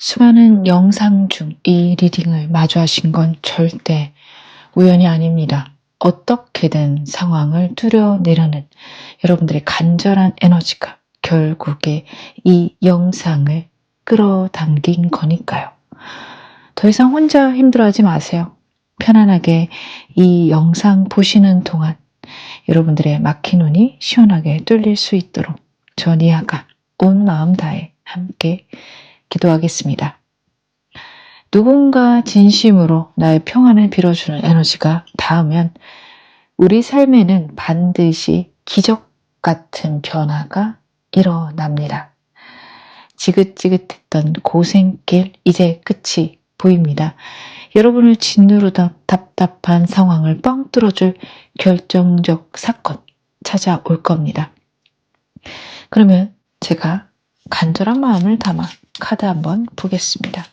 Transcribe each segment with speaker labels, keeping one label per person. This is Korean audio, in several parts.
Speaker 1: 수많은 영상 중 이 리딩을 마주하신 건 절대 우연이 아닙니다. 어떻게든 상황을 뚫어내려는 여러분들의 간절한 에너지가 결국에 이 영상을 끌어당긴 거니까요. 더 이상 혼자 힘들어하지 마세요. 편안하게 이 영상 보시는 동안 여러분들의 막힌 눈이 시원하게 뚫릴 수 있도록 저 니아가 온 마음 다해 함께 기도하겠습니다. 누군가 진심으로 나의 평안을 빌어주는 에너지가 닿으면 우리 삶에는 반드시 기적 같은 변화가 일어납니다. 지긋지긋했던 고생길 이제 끝이 보입니다. 여러분을 짓누르던 답답한 상황을 뻥 뚫어줄 결정적 사건 찾아올 겁니다. 그러면 제가 간절한 마음을 담아 카드 한번 보겠습니다.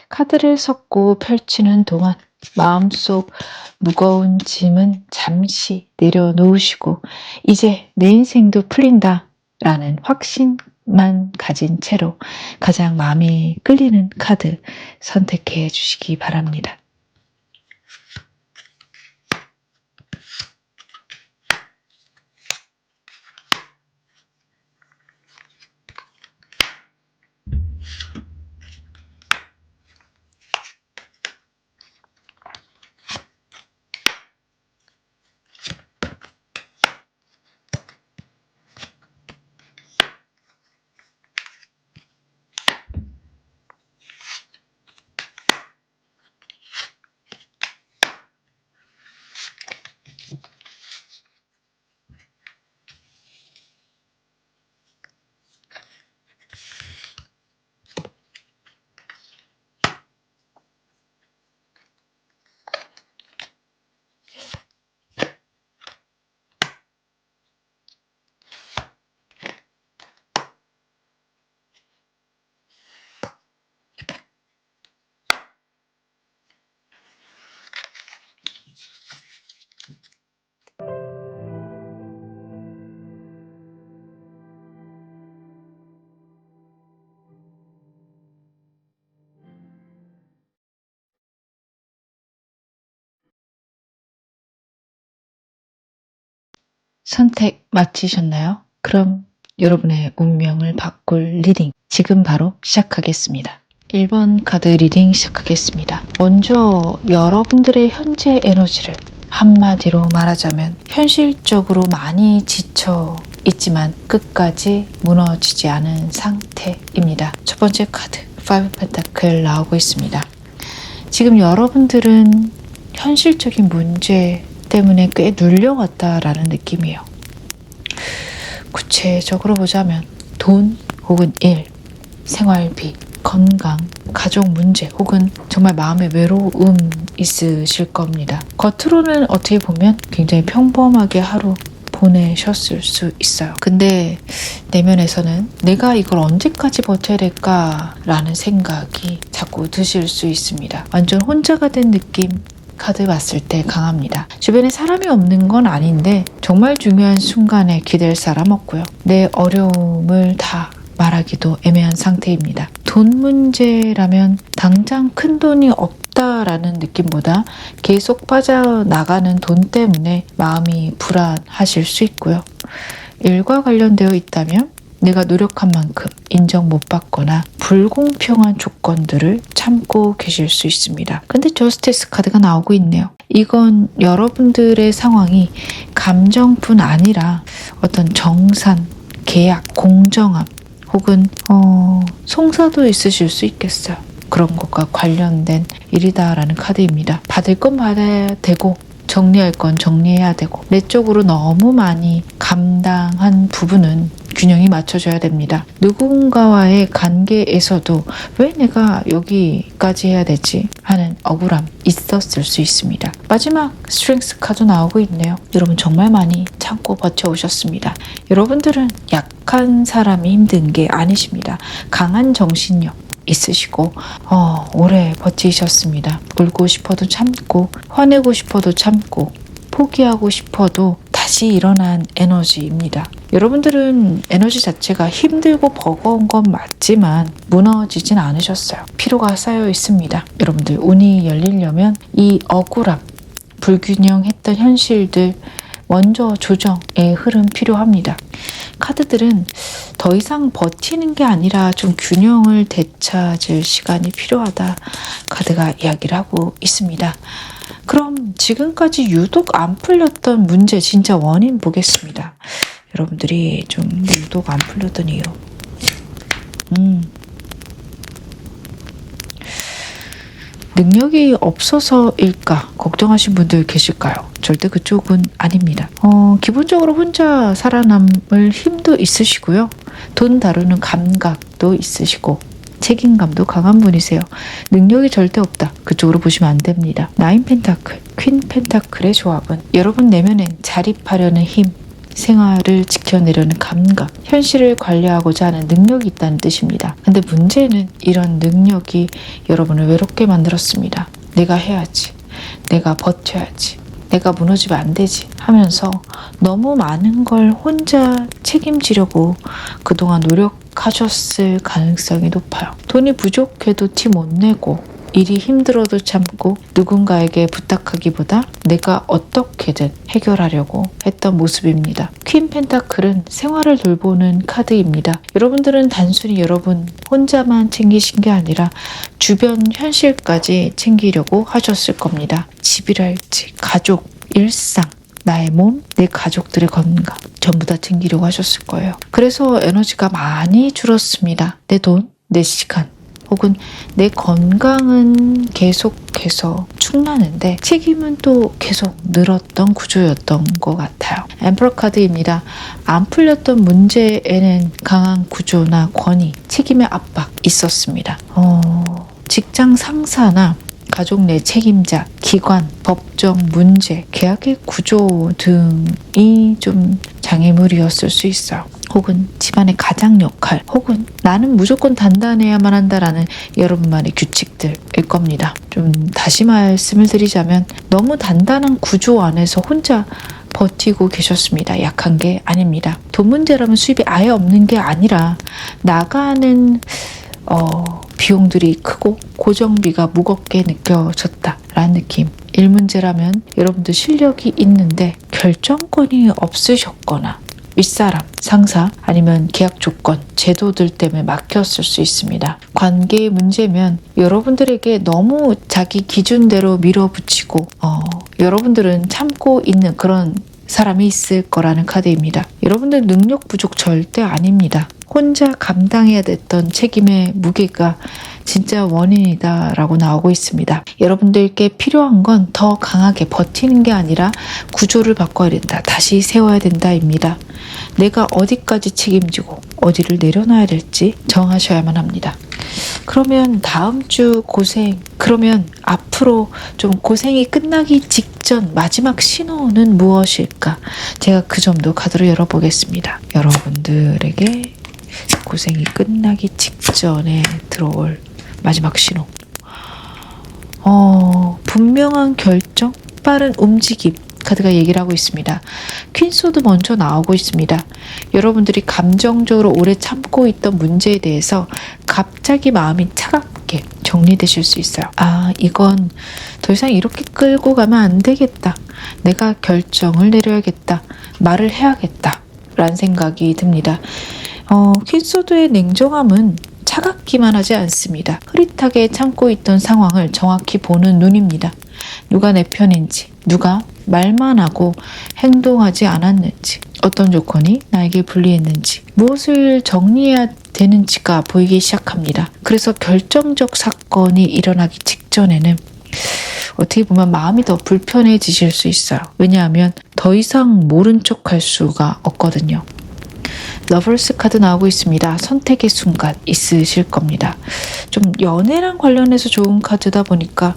Speaker 1: 카드를 섞고 펼치는 동안 마음속 무거운 짐은 잠시 내려놓으시고 이제 내 인생도 풀린다 라는 확신만 가진 채로 가장 마음이 끌리는 카드 선택해 주시기 바랍니다. 선택 마치셨나요? 그럼 여러분의 운명을 바꿀 리딩 지금 바로 시작하겠습니다. 1번 카드 리딩 시작하겠습니다. 먼저 여러분들의 현재 에너지를 한마디로 말하자면 현실적으로 많이 지쳐 있지만 끝까지 무너지지 않은 상태입니다. 첫 번째 카드 5 펜타클 나오고 있습니다. 지금 여러분들은 현실적인 문제 때문에 꽤 눌려왔다라는 느낌이에요. 구체적으로 보자면 돈 혹은 일, 생활비, 건강, 가족 문제 혹은 정말 마음의 외로움 있으실 겁니다. 겉으로는 어떻게 보면 굉장히 평범하게 하루 보내셨을 수 있어요. 근데 내면에서는 내가 이걸 언제까지 버텨야 될까라는 생각이 자꾸 드실 수 있습니다. 완전 혼자가 된 느낌 카드 봤을 때 강합니다. 주변에 사람이 없는 건 아닌데 정말 중요한 순간에 기댈 사람 없고요. 내 어려움을 다 말하기도 애매한 상태입니다. 돈 문제라면 당장 큰 돈이 없다라는 느낌보다 계속 빠져나가는 돈 때문에 마음이 불안하실 수 있고요. 일과 관련되어 있다면 내가 노력한 만큼 인정 못 받거나 불공평한 조건들을 참고 계실 수 있습니다. 근데 저스티스 카드가 나오고 있네요. 이건 여러분들의 상황이 감정뿐 아니라 어떤 정산, 계약, 공정함 혹은 송사도 있으실 수 있겠어요. 그런 것과 관련된 일이다라는 카드입니다. 받을 건 받아야 되고 정리할 건 정리해야 되고 내 쪽으로 너무 많이 감당한 부분은 균형이 맞춰져야 됩니다. 누군가와의 관계에서도 왜 내가 여기까지 해야 되지 하는 억울함 있었을 수 있습니다. 마지막 스트렝스 카드 나오고 있네요. 여러분 정말 많이 참고 버텨오셨습니다. 여러분들은 약한 사람이 힘든 게 아니십니다. 강한 정신력 있으시고 오래 버티셨습니다. 울고 싶어도 참고 화내고 싶어도 참고 포기하고 싶어도 다시 일어난 에너지입니다. 여러분들은 에너지 자체가 힘들고 버거운 건 맞지만 무너지진 않으셨어요. 피로가 쌓여 있습니다. 여러분들 운이 열리려면 이 억울함, 불균형했던 현실들 먼저 조정의 흐름 필요합니다. 카드들은 더 이상 버티는 게 아니라 좀 균형을 되찾을 시간이 필요하다. 카드가 이야기를 하고 있습니다. 그럼 지금까지 유독 안 풀렸던 문제 진짜 원인 보겠습니다. 여러분들이 좀 유독 안 풀렸던 이유. 능력이 없어서일까 걱정하신 분들 계실까요? 절대 그쪽은 아닙니다. 기본적으로 혼자 살아남을 힘도 있으시고요. 돈 다루는 감각도 있으시고 책임감도 강한 분이세요. 능력이 절대 없다. 그쪽으로 보시면 안 됩니다. 나인 펜타클, 퀸 펜타클의 조합은 여러분 내면엔 자립하려는 힘, 생활을 지켜내려는 감각, 현실을 관리하고자 하는 능력이 있다는 뜻입니다. 근데 문제는 이런 능력이 여러분을 외롭게 만들었습니다. 내가 해야지. 내가 버텨야지. 내가 무너지면 안 되지 하면서 너무 많은 걸 혼자 책임지려고 그동안 노력하셨을 가능성이 높아요. 돈이 부족해도 티 못 내고 일이 힘들어도 참고 누군가에게 부탁하기보다 내가 어떻게든 해결하려고 했던 모습입니다. 퀸 펜타클은 생활을 돌보는 카드입니다. 여러분들은 단순히 여러분 혼자만 챙기신 게 아니라 주변 현실까지 챙기려고 하셨을 겁니다. 집이랄지 가족, 일상, 나의 몸, 내 가족들의 건강 전부 다 챙기려고 하셨을 거예요. 그래서 에너지가 많이 줄었습니다. 내 돈, 내 시간 혹은 내 건강은 계속해서 축나는데 책임은 또 계속 늘었던 구조였던 것 같아요. 엠퍼러 카드입니다. 안 풀렸던 문제에는 강한 구조나 권위, 책임의 압박 있었습니다. 직장 상사나 가족 내 책임자, 기관, 법정 문제, 계약의 구조 등이 좀 장애물이었을 수 있어요. 혹은 집안의 가장 역할, 혹은 나는 무조건 단단해야만 한다라는 여러분만의 규칙들일 겁니다. 좀 다시 말씀을 드리자면 너무 단단한 구조 안에서 혼자 버티고 계셨습니다. 약한 게 아닙니다. 돈 문제라면 수입이 아예 없는 게 아니라 나가는 비용들이 크고 고정비가 무겁게 느껴졌다라는 느낌. 일 문제라면 여러분들 실력이 있는데 결정권이 없으셨거나 윗사람, 상사 아니면 계약 조건, 제도들 때문에 막혔을 수 있습니다. 관계의 문제면 여러분들에게 너무 자기 기준대로 밀어붙이고 여러분들은 참고 있는 그런 사람이 있을 거라는 카드입니다. 여러분들 능력 부족 절대 아닙니다. 혼자 감당해야 됐던 책임의 무게가 진짜 원인이다라고 나오고 있습니다. 여러분들께 필요한 건 더 강하게 버티는 게 아니라 구조를 바꿔야 된다. 다시 세워야 된다입니다. 내가 어디까지 책임지고 어디를 내려놔야 될지 정하셔야만 합니다. 그러면 다음 주 고생, 그러면 앞으로 좀 고생이 끝나기 직전 마지막 신호는 무엇일까? 제가 그 점도 카드로 열어보겠습니다. 여러분들에게 고생이 끝나기 직전에 들어올 마지막 신호. 분명한 결정, 빠른 움직임. 카드가 얘기를 하고 있습니다. 퀸소드 먼저 나오고 있습니다. 여러분들이 감정적으로 오래 참고 있던 문제에 대해서 갑자기 마음이 차갑게 정리되실 수 있어요. 이건 더 이상 이렇게 끌고 가면 안 되겠다. 내가 결정을 내려야겠다. 말을 해야겠다. 라는 생각이 듭니다. 퀸소드의 냉정함은 차갑기만 하지 않습니다. 흐릿하게 참고 있던 상황을 정확히 보는 눈입니다. 누가 내 편인지, 누가 말만 하고 행동하지 않았는지, 어떤 조건이 나에게 불리했는지, 무엇을 정리해야 되는지가 보이기 시작합니다. 그래서 결정적 사건이 일어나기 직전에는 어떻게 보면 마음이 더 불편해지실 수 있어요. 왜냐하면 더 이상 모른 척 할 수가 없거든요. 러버스 카드 나오고 있습니다. 선택의 순간 있으실 겁니다. 좀 연애랑 관련해서 좋은 카드다 보니까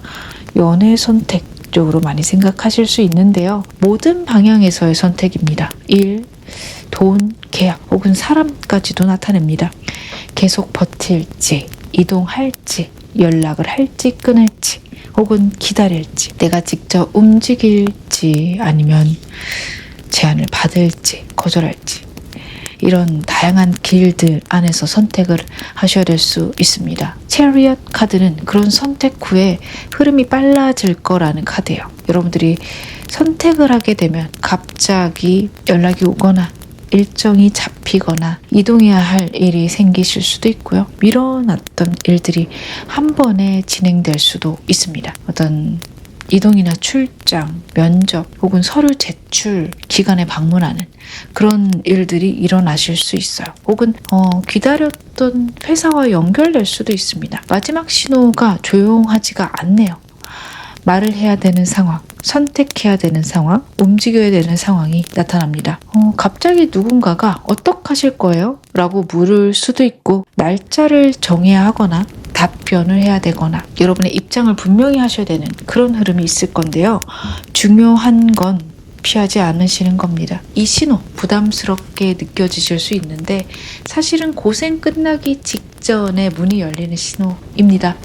Speaker 1: 연애 선택 쪽으로 많이 생각하실 수 있는데요. 모든 방향에서의 선택입니다. 일, 돈, 계약 혹은 사람까지도 나타냅니다. 계속 버틸지, 이동할지, 연락을 할지 끊을지 혹은 기다릴지, 내가 직접 움직일지 아니면 제안을 받을지 거절할지 이런 다양한 길들 안에서 선택을 하셔야 될 수 있습니다. 체리엇 카드는 그런 선택 후에 흐름이 빨라질 거라는 카드예요. 여러분들이 선택을 하게 되면 갑자기 연락이 오거나 일정이 잡히거나 이동해야 할 일이 생기실 수도 있고요. 미뤄놨던 일들이 한 번에 진행될 수도 있습니다. 어떤 이동이나 출장, 면접 혹은 서류 제출 기간에 방문하는 그런 일들이 일어나실 수 있어요. 혹은 기다렸던 회사와 연결될 수도 있습니다. 마지막 신호가 조용하지가 않네요. 말을 해야 되는 상황, 선택해야 되는 상황, 움직여야 되는 상황이 나타납니다. 갑자기 누군가가 어떡하실 거예요? 라고 물을 수도 있고 날짜를 정해야 하거나 답변을 해야 되거나 여러분의 입장을 분명히 하셔야 되는 그런 흐름이 있을 건데요. 중요한 건 피하지 않으시는 겁니다. 이 신호 부담스럽게 느껴지실 수 있는데 사실은 고생 끝나기 직전에 문이 열리는 신호입니다.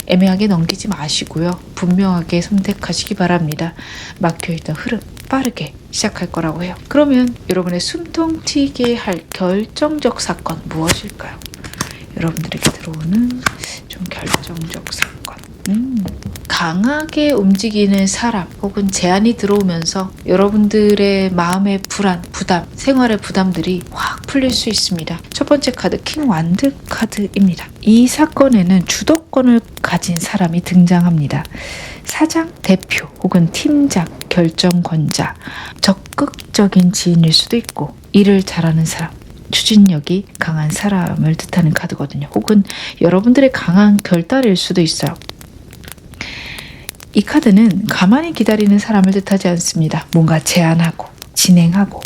Speaker 1: 애매하게 넘기지 마시고요. 분명하게 선택하시기 바랍니다. 막혀있던 흐름 빠르게 시작할 거라고 해요. 그러면 여러분의 숨통 튀게 할 결정적 사건 무엇일까요? 여러분들에게 들어오는 좀 결정적 사건. 강하게 움직이는 사람 혹은 제안이 들어오면서 여러분들의 마음의 불안, 부담, 생활의 부담들이 확 풀릴 수 있습니다. 첫 번째 카드 킹 완드 카드입니다. 이 사건에는 주도권을 가진 사람이 등장합니다. 사장, 대표 혹은 팀장, 결정권자, 적극적인 지인일 수도 있고 일을 잘하는 사람, 추진력이 강한 사람을 뜻하는 카드거든요. 혹은 여러분들의 강한 결단일 수도 있어요. 이 카드는 가만히 기다리는 사람을 뜻하지 않습니다. 뭔가 제안하고 진행하고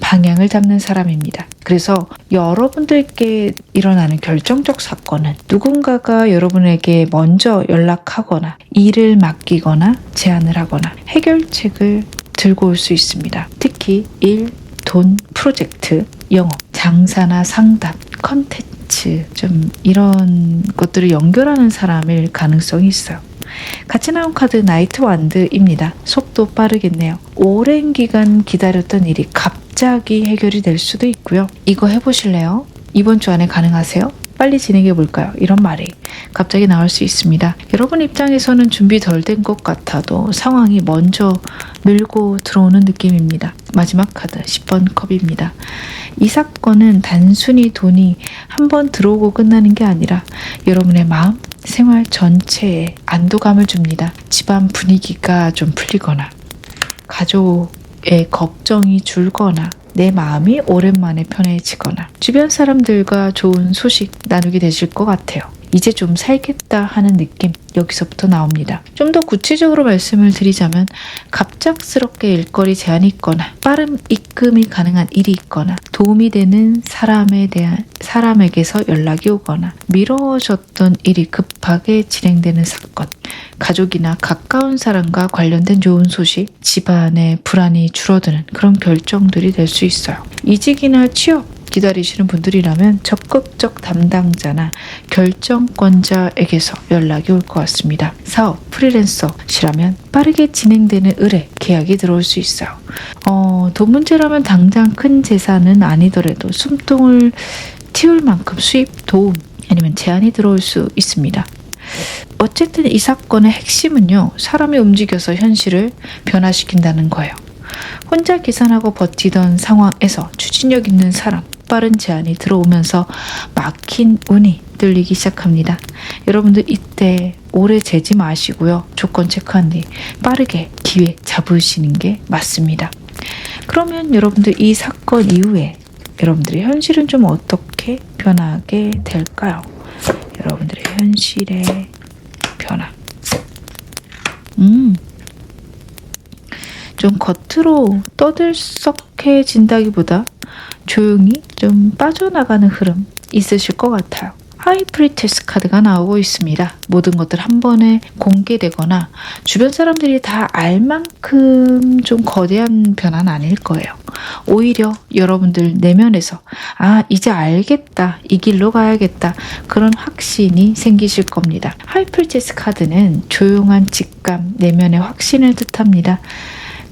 Speaker 1: 방향을 잡는 사람입니다. 그래서 여러분들께 일어나는 결정적 사건은 누군가가 여러분에게 먼저 연락하거나 일을 맡기거나 제안을 하거나 해결책을 들고 올 수 있습니다. 특히 일, 돈, 프로젝트, 영업, 장사나 상담, 컨텐츠 좀 이런 것들을 연결하는 사람일 가능성이 있어요. 같이 나온 카드 나이트 완드입니다. 속도 빠르겠네요. 오랜 기간 기다렸던 일이 갑자기 해결이 될 수도 있고요. 이거 해보실래요? 이번 주 안에 가능하세요? 빨리 진행해 볼까요? 이런 말이 갑자기 나올 수 있습니다. 여러분 입장에서는 준비 덜 된 것 같아도 상황이 먼저 밀고 들어오는 느낌입니다. 마지막 카드 10번 컵입니다. 이 사건은 단순히 돈이 한번 들어오고 끝나는 게 아니라 여러분의 마음, 생활 전체에 안도감을 줍니다. 집안 분위기가 좀 풀리거나 가족의 걱정이 줄거나 내 마음이 오랜만에 편해지거나 주변 사람들과 좋은 소식 나누게 되실 것 같아요. 이제 좀 살겠다 하는 느낌 여기서부터 나옵니다. 좀 더 구체적으로 말씀을 드리자면 갑작스럽게 일거리 제한이 있거나 빠른 입금이 가능한 일이 있거나 도움이 되는 사람에게서 연락이 오거나 미뤄졌던 일이 급하게 진행되는 사건, 가족이나 가까운 사람과 관련된 좋은 소식, 집안의 불안이 줄어드는 그런 결정들이 될 수 있어요. 이직이나 취업 기다리시는 분들이라면 적극적 담당자나 결정권자에게서 연락이 올 것 같습니다. 사업, 프리랜서시라면 빠르게 진행되는 의뢰, 계약이 들어올 수 있어요. 돈 문제라면 당장 큰 재산은 아니더라도 숨통을 틔울 만큼 수입, 도움 아니면 제안이 들어올 수 있습니다. 어쨌든 이 사건의 핵심은요, 사람이 움직여서 현실을 변화시킨다는 거예요. 혼자 계산하고 버티던 상황에서 추진력 있는 사람, 빠른 제안이 들어오면서 막힌 운이 뚫리기 시작합니다. 여러분들 이때 오래 재지 마시고요. 조건 체크한 뒤 빠르게 기회 잡으시는 게 맞습니다. 그러면 여러분들 이 사건 이후에 여러분들의 현실은 좀 어떻게 변하게 될까요? 여러분들의 현실의 변화. 좀 겉으로 떠들썩해진다기보다 조용히 좀 빠져나가는 흐름 있으실 것 같아요. 하이프리테스 카드가 나오고 있습니다. 모든 것들 한 번에 공개되거나 주변 사람들이 다 알 만큼 좀 거대한 변화는 아닐 거예요. 오히려 여러분들 내면에서 이제 알겠다, 이 길로 가야겠다, 그런 확신이 생기실 겁니다. 하이프리테스 카드는 조용한 직감, 내면의 확신을 뜻합니다.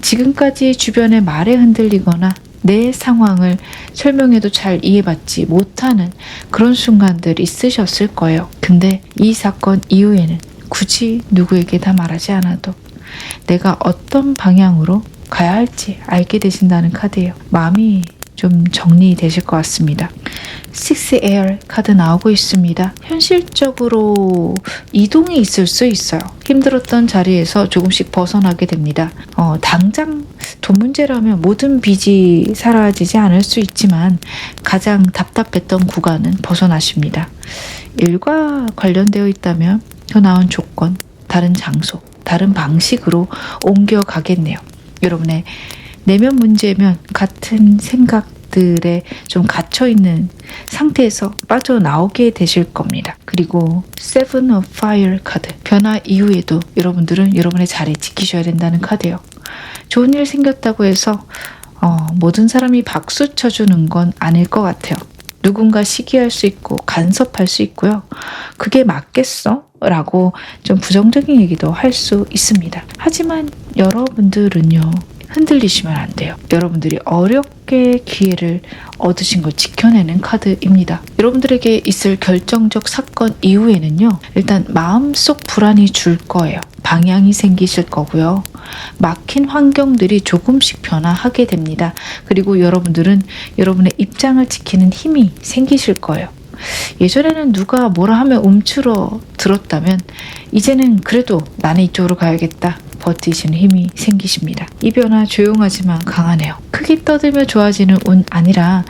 Speaker 1: 지금까지 주변의 말에 흔들리거나 내 상황을 설명해도 잘 이해받지 못하는 그런 순간들 있으셨을 거예요. 근데 이 사건 이후에는 굳이 누구에게 다 말하지 않아도 내가 어떤 방향으로 가야 할지 알게 되신다는 카드예요. 마음이 좀 정리되실 것 같습니다. 6 Air 카드 나오고 있습니다. 현실적으로 이동이 있을 수 있어요. 힘들었던 자리에서 조금씩 벗어나게 됩니다. 당장 돈 문제라면 모든 빚이 사라지지 않을 수 있지만 가장 답답했던 구간은 벗어나십니다. 일과 관련되어 있다면 더 나은 조건, 다른 장소, 다른 방식으로 옮겨가겠네요. 여러분의 내면 문제면 같은 생각들에 좀 갇혀있는 상태에서 빠져나오게 되실 겁니다. 그리고 7 of Fire 카드, 변화 이후에도 여러분들은 여러분의 자리 지키셔야 된다는 카드예요. 좋은 일 생겼다고 해서 모든 사람이 박수 쳐주는 건 아닐 것 같아요. 누군가 시기할 수 있고 간섭할 수 있고요. 그게 맞겠어? 라고 좀 부정적인 얘기도 할 수 있습니다. 하지만 여러분들은요, 흔들리시면 안 돼요. 여러분들이 어렵게 기회를 얻으신 걸 지켜내는 카드입니다. 여러분들에게 있을 결정적 사건 이후에는요, 일단 마음속 불안이 줄 거예요. 방향이 생기실 거고요. 막힌 환경들이 조금씩 변화하게 됩니다. 그리고 여러분들은 여러분의 입장을 지키는 힘이 생기실 거예요. 예전에는 누가 뭐라 하면 움츠러 들었다면 이제는 그래도 나는 이쪽으로 가야겠다 버티시는 힘이 생기십니다. 이 변화 조용하지만 강하네요. 크게 떠들며 좋아지는 운 아니라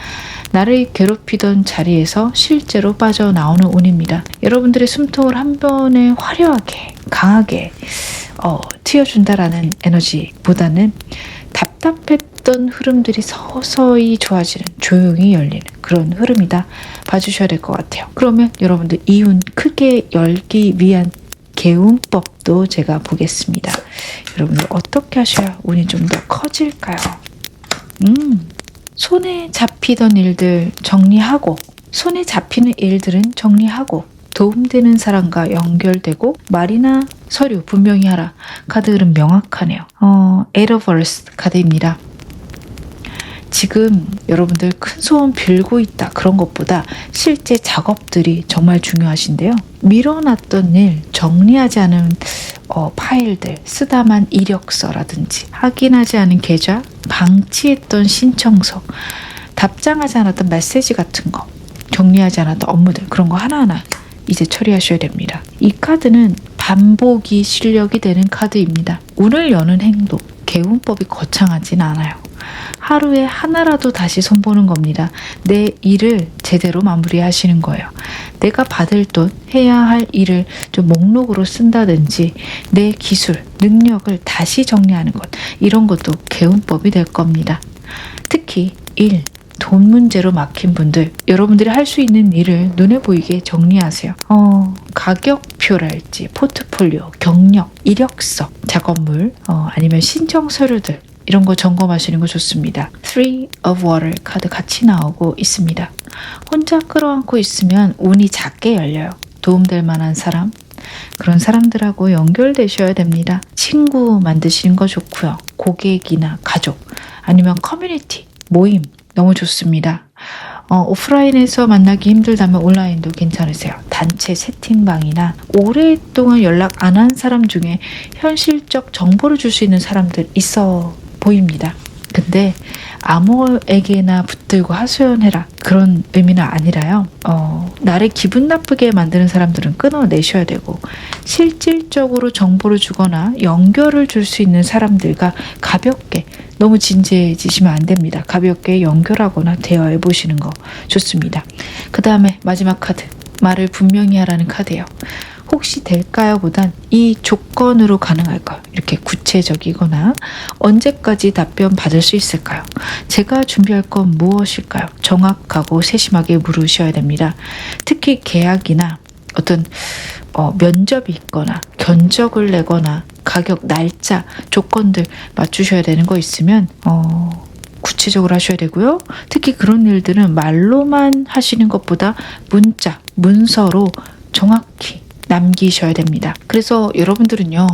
Speaker 1: 나를 괴롭히던 자리에서 실제로 빠져나오는 운입니다. 여러분들의 숨통을 한 번에 화려하게 강하게 튀어준다라는 에너지보다는 답답했던 흐름들이 서서히 좋아지는, 조용히 열리는 그런 흐름이다 봐주셔야 될 것 같아요. 그러면 여러분들 이 운 크게 열기 위한 개운법도 제가 보겠습니다. 여러분들 어떻게 하셔야 운이 좀 더 커질까요? 손에 잡히던 일들 정리하고, 손에 잡히는 일들은 정리하고, 도움되는 사람과 연결되고, 말이나 서류 분명히 하라. 카드 흐름 명확하네요. Eight of Earth 카드입니다. 지금 여러분들 큰 소원 빌고 있다, 그런 것보다 실제 작업들이 정말 중요하신데요. 밀어놨던 일, 정리하지 않은 파일들, 쓰다만 이력서라든지, 확인하지 않은 계좌, 방치했던 신청서, 답장하지 않았던 메시지 같은 거, 정리하지 않았던 업무들, 그런 거 하나하나 이제 처리하셔야 됩니다. 이 카드는 반복이 실력이 되는 카드입니다. 운을 여는 행동, 개운법이 거창하진 않아요. 하루에 하나라도 다시 손보는 겁니다. 내 일을 제대로 마무리하시는 거예요. 내가 받을 돈, 해야 할 일을 좀 목록으로 쓴다든지, 내 기술, 능력을 다시 정리하는 것, 이런 것도 개운법이 될 겁니다. 특히 일, 돈 문제로 막힌 분들, 여러분들이 할 수 있는 일을 눈에 보이게 정리하세요. 가격표랄지, 포트폴리오, 경력, 이력서, 작업물, 아니면 신청 서류들, 이런 거 점검하시는 거 좋습니다. 3 of Water 카드 같이 나오고 있습니다. 혼자 끌어안고 있으면 운이 작게 열려요. 도움될 만한 사람, 그런 사람들하고 연결되셔야 됩니다. 친구 만드시는 거 좋고요. 고객이나 가족, 아니면 커뮤니티, 모임, 너무 좋습니다. 오프라인에서 만나기 힘들다면 온라인도 괜찮으세요. 단체 채팅방이나 오랫동안 연락 안 한 사람 중에 현실적 정보를 줄 수 있는 사람들 있어 보입니다. 근데 아무에게나 붙들고 하소연해라, 그런 의미는 아니라요. 나를 기분 나쁘게 만드는 사람들은 끊어내셔야 되고, 실질적으로 정보를 주거나 연결을 줄 수 있는 사람들과 가볍게, 너무 진지해지시면 안 됩니다. 가볍게 연결하거나 대화해 보시는 거 좋습니다. 그 다음에 마지막 카드, 말을 분명히 하라는 카드예요. 혹시 될까요? 보단 이 조건으로 가능할까요? 이렇게 구체적이거나 언제까지 답변 받을 수 있을까요? 제가 준비할 건 무엇일까요? 정확하고 세심하게 물으셔야 됩니다. 특히 계약이나 어떤 면접이 있거나 견적을 내거나 가격, 날짜, 조건들 맞추셔야 되는 거 있으면 구체적으로 하셔야 되고요. 특히 그런 일들은 말로만 하시는 것보다 문자, 문서로 정확히 남기셔야 됩니다. 그래서 여러분들은요,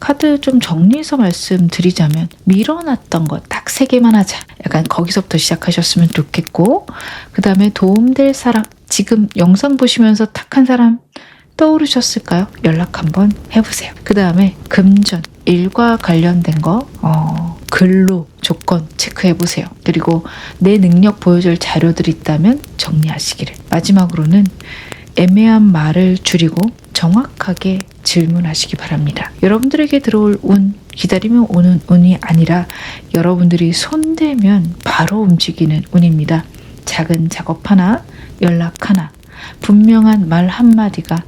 Speaker 1: 카드 좀 정리해서 말씀드리자면 밀어놨던 거 딱 3개만 하자. 약간 거기서부터 시작하셨으면 좋겠고, 그 다음에 도움될 사람, 지금 영상 보시면서 딱 한 사람 떠오르셨을까요? 연락 한번 해보세요. 그 다음에 금전, 일과 관련된 거, 근로, 조건 체크해보세요. 그리고 내 능력 보여줄 자료들이 있다면 정리하시기를. 마지막으로는 애매한 말을 줄이고 정확하게 질문하시기 바랍니다. 여러분들에게 들어올 운, 기다리면 오는 운이 아니라 여러분들이 손대면 바로 움직이는 운입니다. 작은 작업 하나, 연락 하나, 분명한 말 한마디가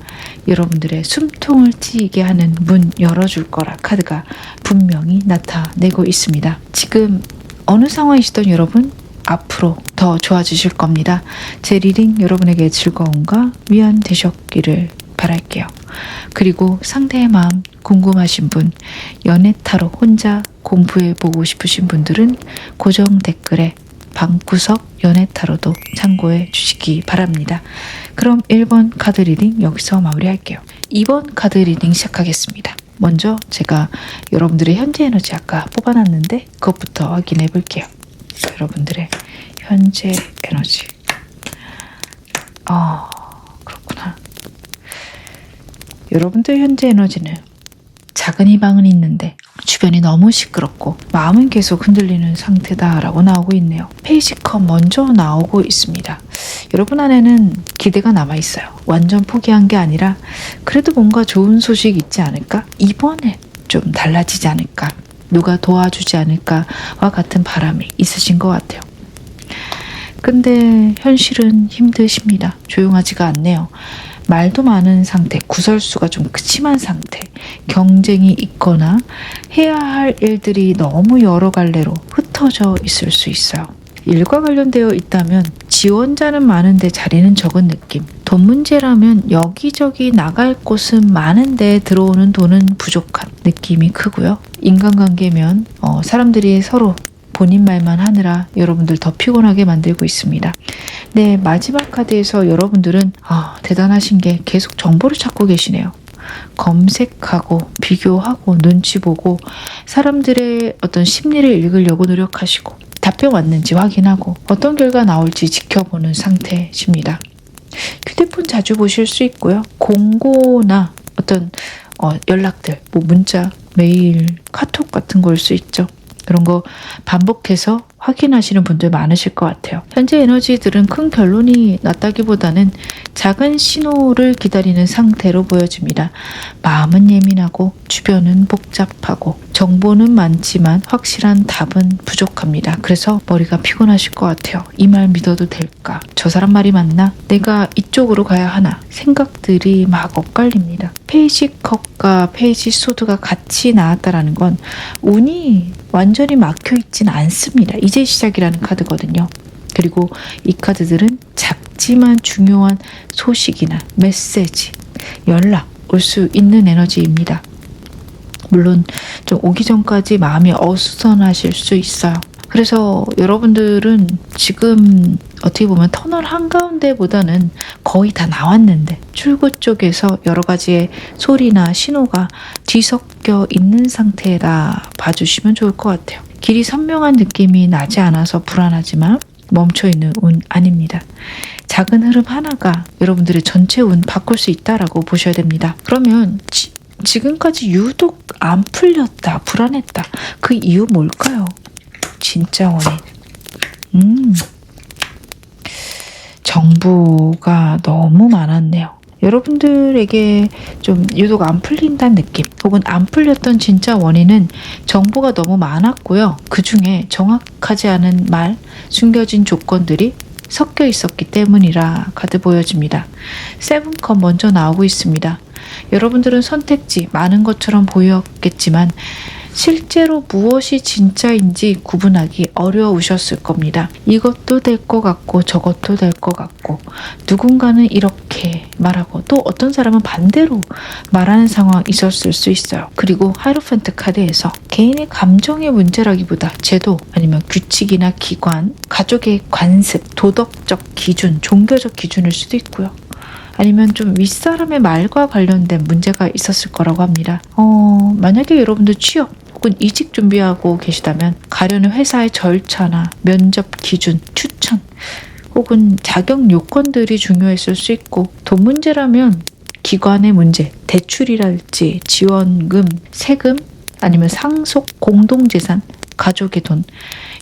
Speaker 1: 여러분들의 숨통을 트이게 하는 문 열어줄 거라 카드가 분명히 나타내고 있습니다. 지금 어느 상황이시던 여러분, 앞으로 더 좋아지실 겁니다. 제 리딩 여러분에게 즐거움과 위안 되셨기를 바랄게요. 그리고 상대의 마음 궁금하신 분, 연애 타로 혼자 공부해보고 싶으신 분들은 고정 댓글에 방구석 연애 타로도 참고해 주시기 바랍니다. 그럼 1번 카드 리딩 여기서 마무리할게요. 2번 카드 리딩 시작하겠습니다. 먼저 제가 여러분들의 현재 에너지 아까 뽑아놨는데 그것부터 확인해 볼게요. 여러분들의 현재 에너지. 그렇구나. 여러분들 현재 에너지는 작은 희망은 있는데 주변이 너무 시끄럽고 마음은 계속 흔들리는 상태다라고 나오고 있네요. 페이지컵 먼저 나오고 있습니다. 여러분 안에는 기대가 남아있어요. 완전 포기한 게 아니라 그래도 뭔가 좋은 소식이 있지 않을까? 이번에 좀 달라지지 않을까? 누가 도와주지 않을까와 같은 바람이 있으신 것 같아요. 근데 현실은 힘드십니다. 조용하지가 않네요. 말도 많은 상태, 구설수가 좀 심한 상태, 경쟁이 있거나 해야 할 일들이 너무 여러 갈래로 흩어져 있을 수 있어요. 일과 관련되어 있다면 지원자는 많은데 자리는 적은 느낌. 돈 문제라면 여기저기 나갈 곳은 많은데 들어오는 돈은 부족한 느낌이 크고요. 인간관계면 사람들이 서로 본인 말만 하느라 여러분들 더 피곤하게 만들고 있습니다. 네, 마지막 카드에서 여러분들은 대단하신 게 계속 정보를 찾고 계시네요. 검색하고 비교하고 눈치 보고 사람들의 어떤 심리를 읽으려고 노력하시고 답변 왔는지 확인하고 어떤 결과 나올지 지켜보는 상태십니다. 휴대폰 자주 보실 수 있고요. 공고나 어떤 연락들, 문자, 메일, 카톡 같은 걸 수 있죠. 그런 거 반복해서 확인하시는 분들 많으실 것 같아요. 현재 에너지들은 큰 결론이 났다기보다는 작은 신호를 기다리는 상태로 보여집니다. 마음은 예민하고 주변은 복잡하고 정보는 많지만 확실한 답은 부족합니다. 그래서 머리가 피곤하실 것 같아요. 이 말 믿어도 될까? 저 사람 말이 맞나? 내가 이쪽으로 가야 하나? 생각들이 막 엇갈립니다. 페이지 컵과 페이지 소드가 같이 나왔다는 건 운이 완전히 막혀있진 않습니다. 이제 시작이라는 카드거든요. 그리고 이 카드들은 작지만 중요한 소식이나 메시지, 연락 올 수 있는 에너지입니다. 물론 좀 오기 전까지 마음이 어수선하실 수 있어요. 그래서 여러분들은 지금 어떻게 보면 터널 한가운데보다는 거의 다 나왔는데 출구 쪽에서 여러 가지의 소리나 신호가 뒤섞여 있는 상태라 봐주시면 좋을 것 같아요. 길이 선명한 느낌이 나지 않아서 불안하지만 멈춰있는 운 아닙니다. 작은 흐름 하나가 여러분들의 전체 운 바꿀 수 있다라고 보셔야 됩니다. 그러면 지금까지 유독 안 풀렸다, 불안했다. 그 이유 뭘까요? 진짜 원인. 정보가 너무 많았네요. 여러분들에게 좀 유독 안 풀린다는 느낌 혹은 안 풀렸던 진짜 원인은 정보가 너무 많았고요. 그 중에 정확하지 않은 말, 숨겨진 조건들이 섞여 있었기 때문이라 카드 보여집니다. 세븐컵 먼저 나오고 있습니다. 여러분들은 선택지 많은 것처럼 보였겠지만 실제로 무엇이 진짜인지 구분하기 어려우셨을 겁니다. 이것도 될 것 같고 저것도 될 것 같고 누군가는 이렇게 말하고 또 어떤 사람은 반대로 말하는 상황이 있었을 수 있어요. 그리고 하이로펜트 카드에서 개인의 감정의 문제라기보다 제도 아니면 규칙이나 기관, 가족의 관습, 도덕적 기준, 종교적 기준일 수도 있고요. 아니면 좀 윗사람의 말과 관련된 문제가 있었을 거라고 합니다. 만약에 여러분들 취업 혹은 이직 준비하고 계시다면 가려는 회사의 절차나 면접 기준, 추천 혹은 자격 요건들이 중요했을 수 있고, 돈 문제라면 기관의 문제, 대출이랄지 지원금, 세금, 아니면 상속, 공동재산, 가족의 돈,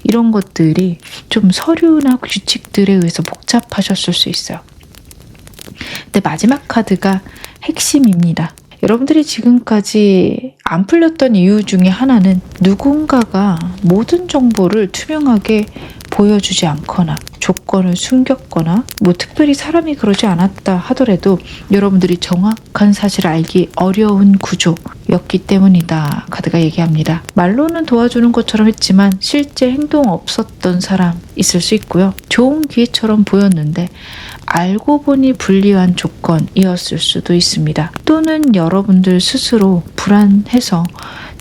Speaker 1: 이런 것들이 좀 서류나 규칙들에 의해서 복잡하셨을 수 있어요. 근데 마지막 카드가 핵심입니다. 여러분들이 지금까지 안 풀렸던 이유 중에 하나는 누군가가 모든 정보를 투명하게 보여주지 않거나 조건을 숨겼거나, 뭐 특별히 사람이 그러지 않았다 하더라도 여러분들이 정확한 사실을 알기 어려운 구조였기 때문이다. 카드가 얘기합니다. 말로는 도와주는 것처럼 했지만 실제 행동 없었던 사람 있을 수 있고요. 좋은 기회처럼 보였는데 알고 보니 불리한 조건이었을 수도 있습니다. 또는 여러분들 스스로 불안해서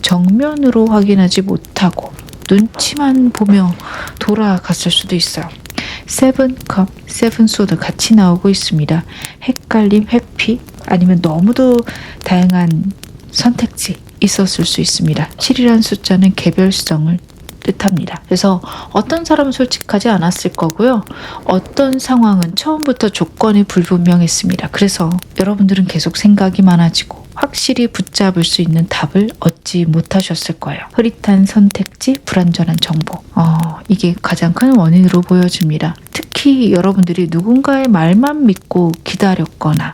Speaker 1: 정면으로 확인하지 못하고 눈치만 보며 돌아갔을 수도 있어요. 세븐컵, 세븐소드 같이 나오고 있습니다. 헷갈림, 회피, 아니면 너무도 다양한 선택지 있었을 수 있습니다. 7이라는 숫자는 개별성을 뜻합니다. 그래서 어떤 사람은 솔직하지 않았을 거고요. 어떤 상황은 처음부터 조건이 불분명했습니다. 그래서 여러분들은 계속 생각이 많아지고 확실히 붙잡을 수 있는 답을 얻지 못하셨을 거예요. 흐릿한 선택지, 불완전한 정보. 이게 가장 큰 원인으로 보여집니다. 특히 여러분들이 누군가의 말만 믿고 기다렸거나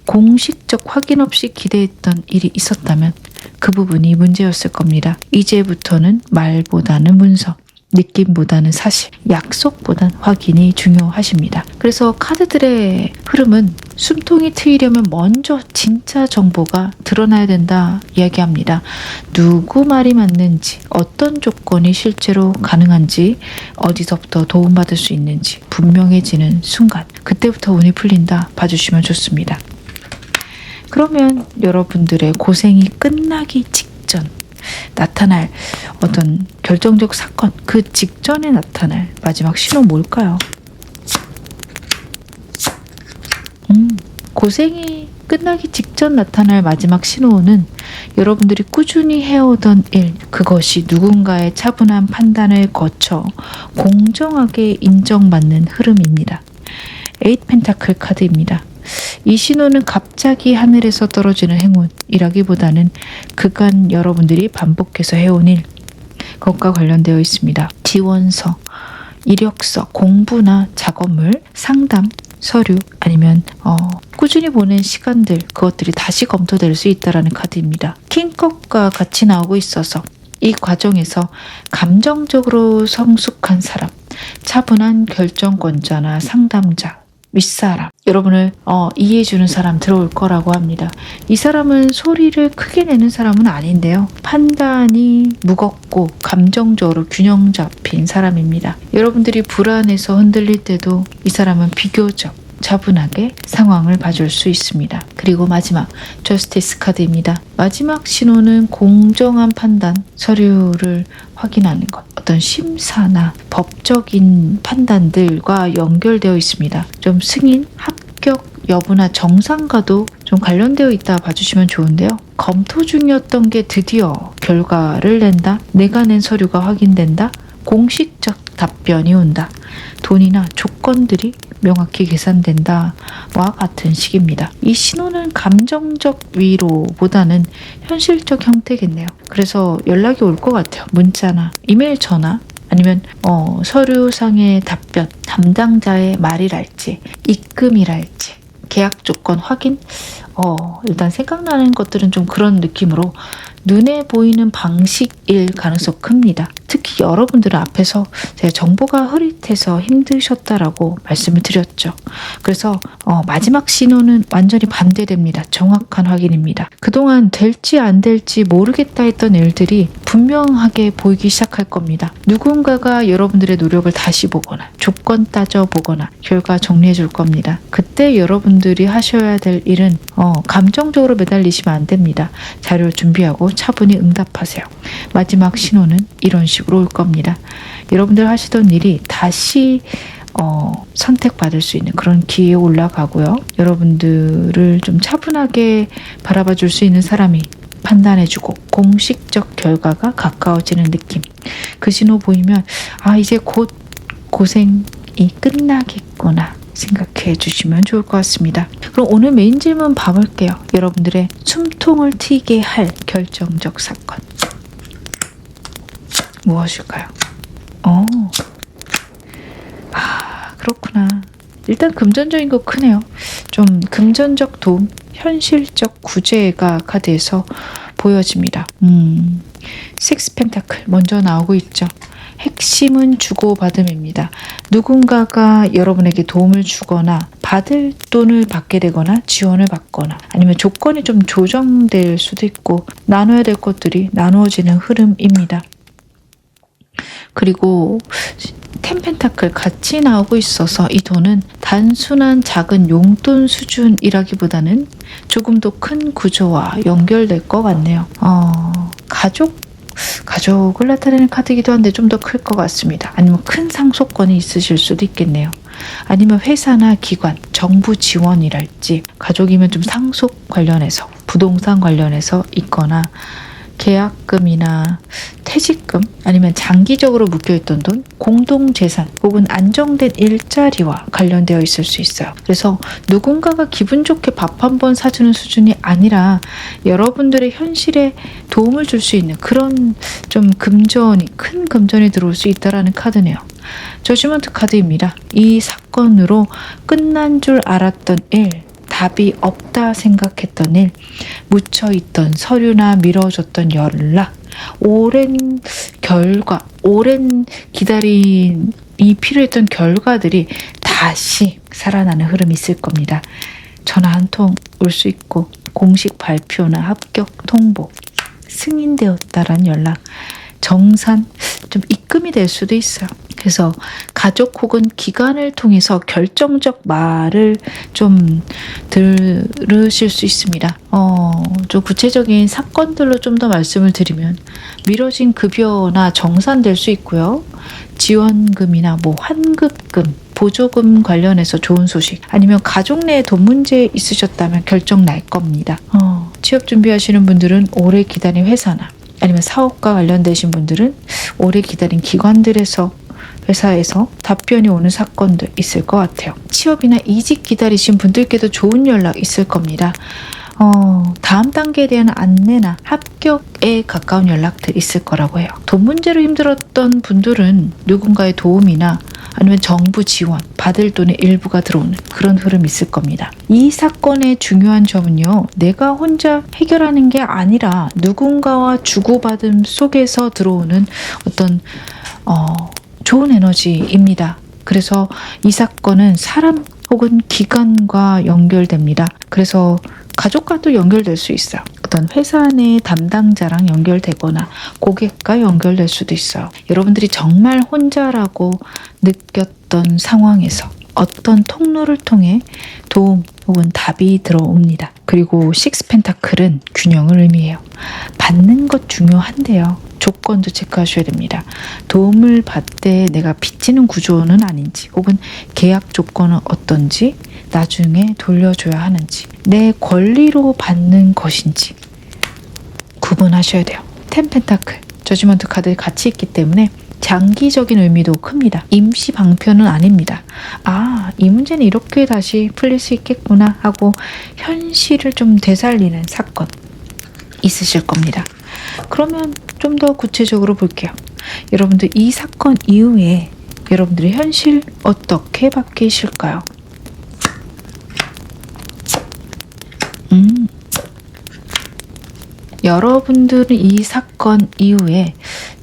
Speaker 1: 공식적 확인 없이 기대했던 일이 있었다면 그 부분이 문제였을 겁니다. 이제부터는 말보다는 문서, 느낌보다는 사실, 약속보단 확인이 중요하십니다. 그래서 카드들의 흐름은 숨통이 트이려면 먼저 진짜 정보가 드러나야 된다 이야기합니다. 누구 말이 맞는지, 어떤 조건이 실제로 가능한지, 어디서부터 도움받을 수 있는지 분명해지는 순간, 그때부터 운이 풀린다 봐주시면 좋습니다. 그러면 여러분들의 고생이 끝나기 직전 나타날 어떤 결정적 사건, 그 직전에 나타날 마지막 신호 뭘까요? 고생이 끝나기 직전 나타날 마지막 신호는 여러분들이 꾸준히 해오던 일, 그것이 누군가의 차분한 판단을 거쳐 공정하게 인정받는 흐름입니다. 8 펜타클 카드입니다. 이 신호는 갑자기 하늘에서 떨어지는 행운이라기보다는 그간 여러분들이 반복해서 해온 일, 그것과 관련되어 있습니다. 지원서, 이력서, 공부나 작업물, 상담, 서류, 아니면 꾸준히 보낸 시간들, 그것들이 다시 검토될 수 있다는 카드입니다. 킹컵과 같이 나오고 있어서 이 과정에서 감정적으로 성숙한 사람, 차분한 결정권자나 상담자, 윗사람, 여러분을 이해해주는 사람 들어올 거라고 합니다. 이 사람은 소리를 크게 내는 사람은 아닌데요. 판단이 무겁고 감정적으로 균형 잡힌 사람입니다. 여러분들이 불안해서 흔들릴 때도 이 사람은 비교적 차분하게 상황을 봐줄 수 있습니다. 그리고 마지막 저스티스 카드입니다. 마지막 신호는 공정한 판단, 서류를 확인하는 것, 어떤 심사나 법적인 판단들과 연결되어 있습니다. 좀 승인, 합격 여부나 정상과도 좀 관련되어 있다 봐주시면 좋은데요. 검토 중이었던 게 드디어 결과를 낸다, 내가 낸 서류가 확인된다, 공식적 답변이 온다, 돈이나 조건들이 명확히 계산된다와 같은 식입니다. 이 신호는 감정적 위로보다는 현실적 형태겠네요. 그래서 연락이 올 것 같아요. 문자나 이메일, 전화, 아니면 서류상의 답변, 담당자의 말이랄지, 입금이랄지, 계약 조건 확인, 일단 생각나는 것들은 좀 그런 느낌으로 눈에 보이는 방식일 가능성이 큽니다. 특히 여러분들 앞에서 제가 정보가 흐릿해서 힘드셨다라고 말씀을 드렸죠. 그래서 마지막 신호는 완전히 반대됩니다. 정확한 확인입니다. 그동안 될지 안 될지 모르겠다 했던 일들이 분명하게 보이기 시작할 겁니다. 누군가가 여러분들의 노력을 다시 보거나 조건 따져보거나 결과 정리해 줄 겁니다. 그때 여러분들이 하셔야 될 일은 감정적으로 매달리시면 안 됩니다. 자료 준비하고 차분히 응답하세요. 마지막 신호는 이런 식으로 올 겁니다. 여러분들 하시던 일이 다시 선택받을 수 있는 그런 기회에 올라가고요. 여러분들을 좀 차분하게 바라봐 줄 수 있는 사람이 판단해주고 공식적 결과가 가까워지는 느낌. 그 신호 보이면 이제 곧 고생이 끝나겠구나 생각해 주시면 좋을 것 같습니다. 그럼 오늘 메인 질문 봐볼게요. 여러분들의 숨통을 트이게 할 결정적 사건 무엇일까요? 그렇구나. 일단 금전적인 거 크네요. 좀 금전적 도움, 현실적 구제가 카드에서 보여집니다. 식스 펜타클 먼저 나오고 있죠. 핵심은 주고받음입니다. 누군가가 여러분에게 도움을 주거나 받을 돈을 받게 되거나 지원을 받거나 아니면 조건이 좀 조정될 수도 있고 나눠야 될 것들이 나누어지는 흐름입니다. 그리고 텐펜타클 같이 나오고 있어서 이 돈은 단순한 작은 용돈 수준이라기보다는 조금 더 큰 구조와 연결될 것 같네요. 가족을 나타내는 카드이기도 한데 좀 더 클 것 같습니다. 아니면 큰 상속권이 있으실 수도 있겠네요. 아니면 회사나 기관, 정부 지원이랄지 가족이면 좀 상속 관련해서 부동산 관련해서 있거나 계약금이나 퇴직금 아니면 장기적으로 묶여있던 돈, 공동재산 혹은 안정된 일자리와 관련되어 있을 수 있어요. 그래서 누군가가 기분 좋게 밥 한 번 사주는 수준이 아니라 여러분들의 현실에 도움을 줄 수 있는 그런 좀 큰 금전이 들어올 수 있다는 카드네요. 저지먼트 카드입니다. 이 사건으로 끝난 줄 알았던 일, 답이 없다 생각했던 일, 묻혀있던 서류나 미뤄졌던 연락, 오랜 결과, 오랜 기다림이 필요했던 결과들이 다시 살아나는 흐름이 있을 겁니다. 전화 한 통 올 수 있고 공식 발표나 합격 통보, 승인되었다라는 연락, 정산, 좀 입금이 될 수도 있어요. 그래서 가족 혹은 기관을 통해서 결정적 말을 좀 들으실 수 있습니다. 좀 구체적인 사건들로 좀 더 말씀을 드리면 미뤄진 급여나 정산될 수 있고요. 지원금이나 환급금, 보조금 관련해서 좋은 소식 아니면 가족 내에 돈 문제 있으셨다면 결정 날 겁니다. 취업 준비하시는 분들은 오래 기다린 회사나 아니면 사업과 관련되신 분들은 오래 기다린 기관들에서 회사에서 답변이 오는 사건들 있을 것 같아요. 취업이나 이직 기다리신 분들께도 좋은 연락 있을 겁니다. 다음 단계에 대한 안내나 합격에 가까운 연락들 있을 거라고 해요. 돈 문제로 힘들었던 분들은 누군가의 도움이나 아니면 정부 지원, 받을 돈의 일부가 들어오는 그런 흐름이 있을 겁니다. 이 사건의 중요한 점은요. 내가 혼자 해결하는 게 아니라 누군가와 주고받음 속에서 들어오는 어떤 좋은 에너지입니다. 그래서 이 사건은 사람 혹은 기관과 연결됩니다. 그래서 가족과도 연결될 수 있어요. 어떤 회사 내 담당자랑 연결되거나 고객과 연결될 수도 있어요. 여러분들이 정말 혼자라고 느꼈던 상황에서 어떤 통로를 통해 도움 혹은 답이 들어옵니다. 그리고 식스 펜타클은 균형을 의미해요. 받는 것 중요한데요. 조건도 체크하셔야 됩니다. 도움을 받되 내가 빚지는 구조는 아닌지 혹은 계약 조건은 어떤지 나중에 돌려줘야 하는지 내 권리로 받는 것인지 구분하셔야 돼요. 텐 펜타클, 저지먼트 카드 같이 있기 때문에 장기적인 의미도 큽니다. 임시 방편은 아닙니다. 이 문제는 이렇게 다시 풀릴 수 있겠구나 하고 현실을 좀 되살리는 사건 있으실 겁니다. 그러면 좀 더 구체적으로 볼게요. 여러분들 이 사건 이후에 여러분들의 현실 어떻게 바뀌실까요? 여러분들은 이 사건 이후에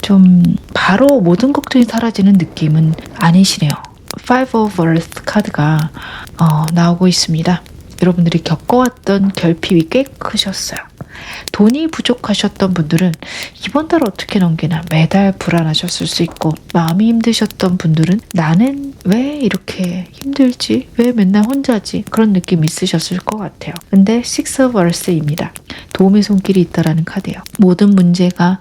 Speaker 1: 좀 바로 모든 걱정이 사라지는 느낌은 아니시네요. Five of Earth 카드가 나오고 있습니다. 여러분들이 겪어왔던 결핍이 꽤 크셨어요. 돈이 부족하셨던 분들은 이번 달 어떻게 넘기나 매달 불안하셨을 수 있고, 마음이 힘드셨던 분들은 나는 왜 이렇게 힘들지? 왜 맨날 혼자지? 그런 느낌 있으셨을 것 같아요. 근데 Six of Earth입니다. 도움의 손길이 있다라는 카드예요. 모든 문제가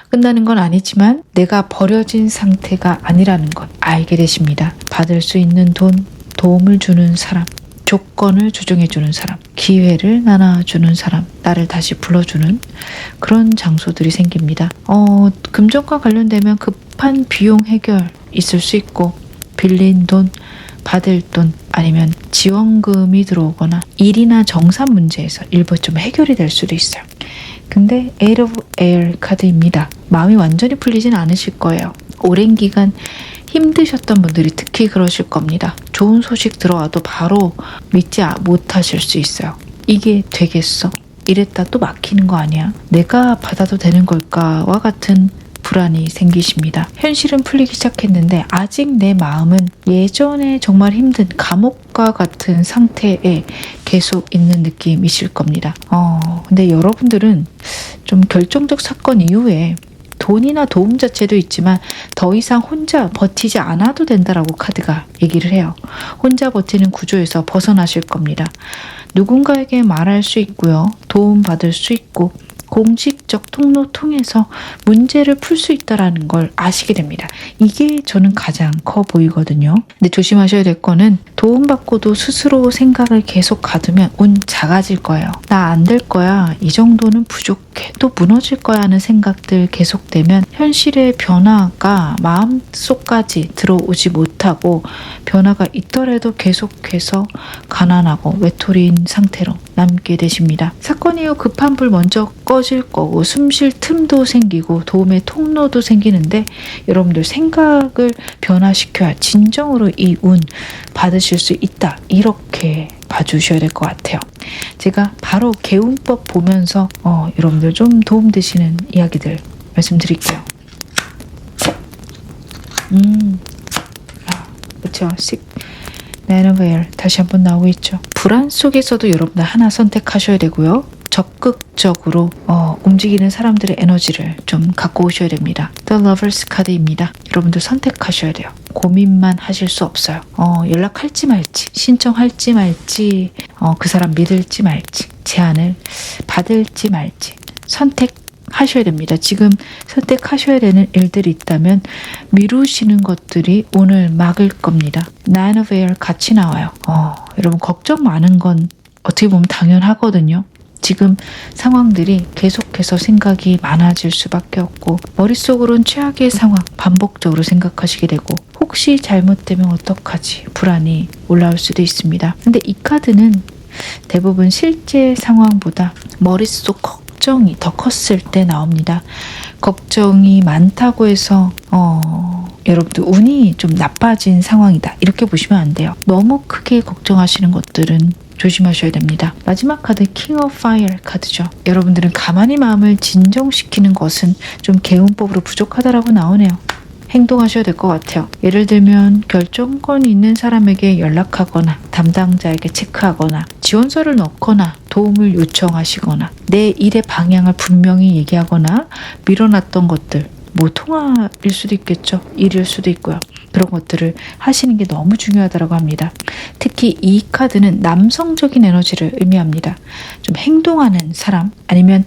Speaker 1: 끝나는 건 아니지만 내가 버려진 상태가 아니라는 것 알게 되십니다. 받을 수 있는 돈, 도움을 주는 사람, 조건을 조정해주는 사람, 기회를 나눠주는 사람, 나를 다시 불러주는 그런 장소들이 생깁니다. 금전과 관련되면 급한 비용 해결 있을 수 있고, 빌린 돈, 받을 돈, 아니면 지원금이 들어오거나 일이나 정산 문제에서 일부 좀 해결이 될 수도 있어요. 근데 Eight of Air 카드입니다. 마음이 완전히 풀리진 않으실 거예요. 오랜 기간 힘드셨던 분들이 특히 그러실 겁니다. 좋은 소식 들어와도 바로 믿지 못하실 수 있어요. 이게 되겠어? 이랬다 또 막히는 거 아니야? 내가 받아도 되는 걸까와 같은 불안이 생기십니다. 현실은 풀리기 시작했는데 아직 내 마음은 예전에 정말 힘든 감옥과 같은 상태에 계속 있는 느낌이실 겁니다. 근데 여러분들은 좀 결정적 사건 이후에 돈이나 도움 자체도 있지만 더 이상 혼자 버티지 않아도 된다라고 카드가 얘기를 해요. 혼자 버티는 구조에서 벗어나실 겁니다. 누군가에게 말할 수 있고요. 도움받을 수 있고 공식적 통로 통해서 문제를 풀 수 있다는 걸 아시게 됩니다. 이게 저는 가장 커 보이거든요. 근데 조심하셔야 될 거는 도움받고도 스스로 생각을 계속 가두면 운 작아질 거예요. 나 안 될 거야. 이 정도는 부족해. 또 무너질 거야 하는 생각들 계속되면 현실의 변화가 마음속까지 들어오지 못하고 변화가 있더라도 계속해서 가난하고 외톨이인 상태로 남게 되십니다. 사건 이후 급한 불 먼저 꺼질 거고 숨 쉴 틈도 생기고 도움의 통로도 생기는데 여러분들 생각을 변화시켜야 진정으로 이 운 받으실 수 있다. 이렇게 봐주셔야 될 것 같아요. 제가 바로 개운법 보면서 여러분들 좀 도움되시는 이야기들 말씀드릴게요. 그렇죠. Man of Air 다시 한번 나오고 있죠. 불안 속에서도 여러분들 하나 선택하셔야 되고요. 적극적으로 움직이는 사람들의 에너지를 좀 갖고 오셔야 됩니다. The Lovers 카드입니다. 여러분들 선택하셔야 돼요. 고민만 하실 수 없어요. 연락할지 말지, 신청할지 말지, 그 사람 믿을지 말지, 제안을 받을지 말지 선택하셔야 됩니다. 지금 선택하셔야 되는 일들이 있다면 미루시는 것들이 오늘 막을 겁니다. Nine of Air 같이 나와요. 여러분 걱정 많은 건 어떻게 보면 당연하거든요. 지금 상황들이 계속해서 생각이 많아질 수밖에 없고 머릿속으로는 최악의 상황 반복적으로 생각하시게 되고 혹시 잘못되면 어떡하지 불안이 올라올 수도 있습니다. 근데 이 카드는 대부분 실제 상황보다 머릿속 걱정이 더 컸을 때 나옵니다. 걱정이 많다고 해서 여러분들 운이 좀 나빠진 상황이다 이렇게 보시면 안 돼요. 너무 크게 걱정하시는 것들은 조심하셔야 됩니다. 마지막 카드 King of Fire 카드죠. 여러분들은 가만히 마음을 진정시키는 것은 좀 개운법으로 부족하다라고 나오네요. 행동하셔야 될 것 같아요. 예를 들면 결정권이 있는 사람에게 연락하거나 담당자에게 체크하거나 지원서를 넣거나 도움을 요청하시거나 내 일의 방향을 분명히 얘기하거나 밀어놨던 것들 통화일 수도 있겠죠. 일일 수도 있고요. 그런 것들을 하시는 게 너무 중요하다고 합니다. 특히 이 카드는 남성적인 에너지를 의미합니다. 좀 행동하는 사람 아니면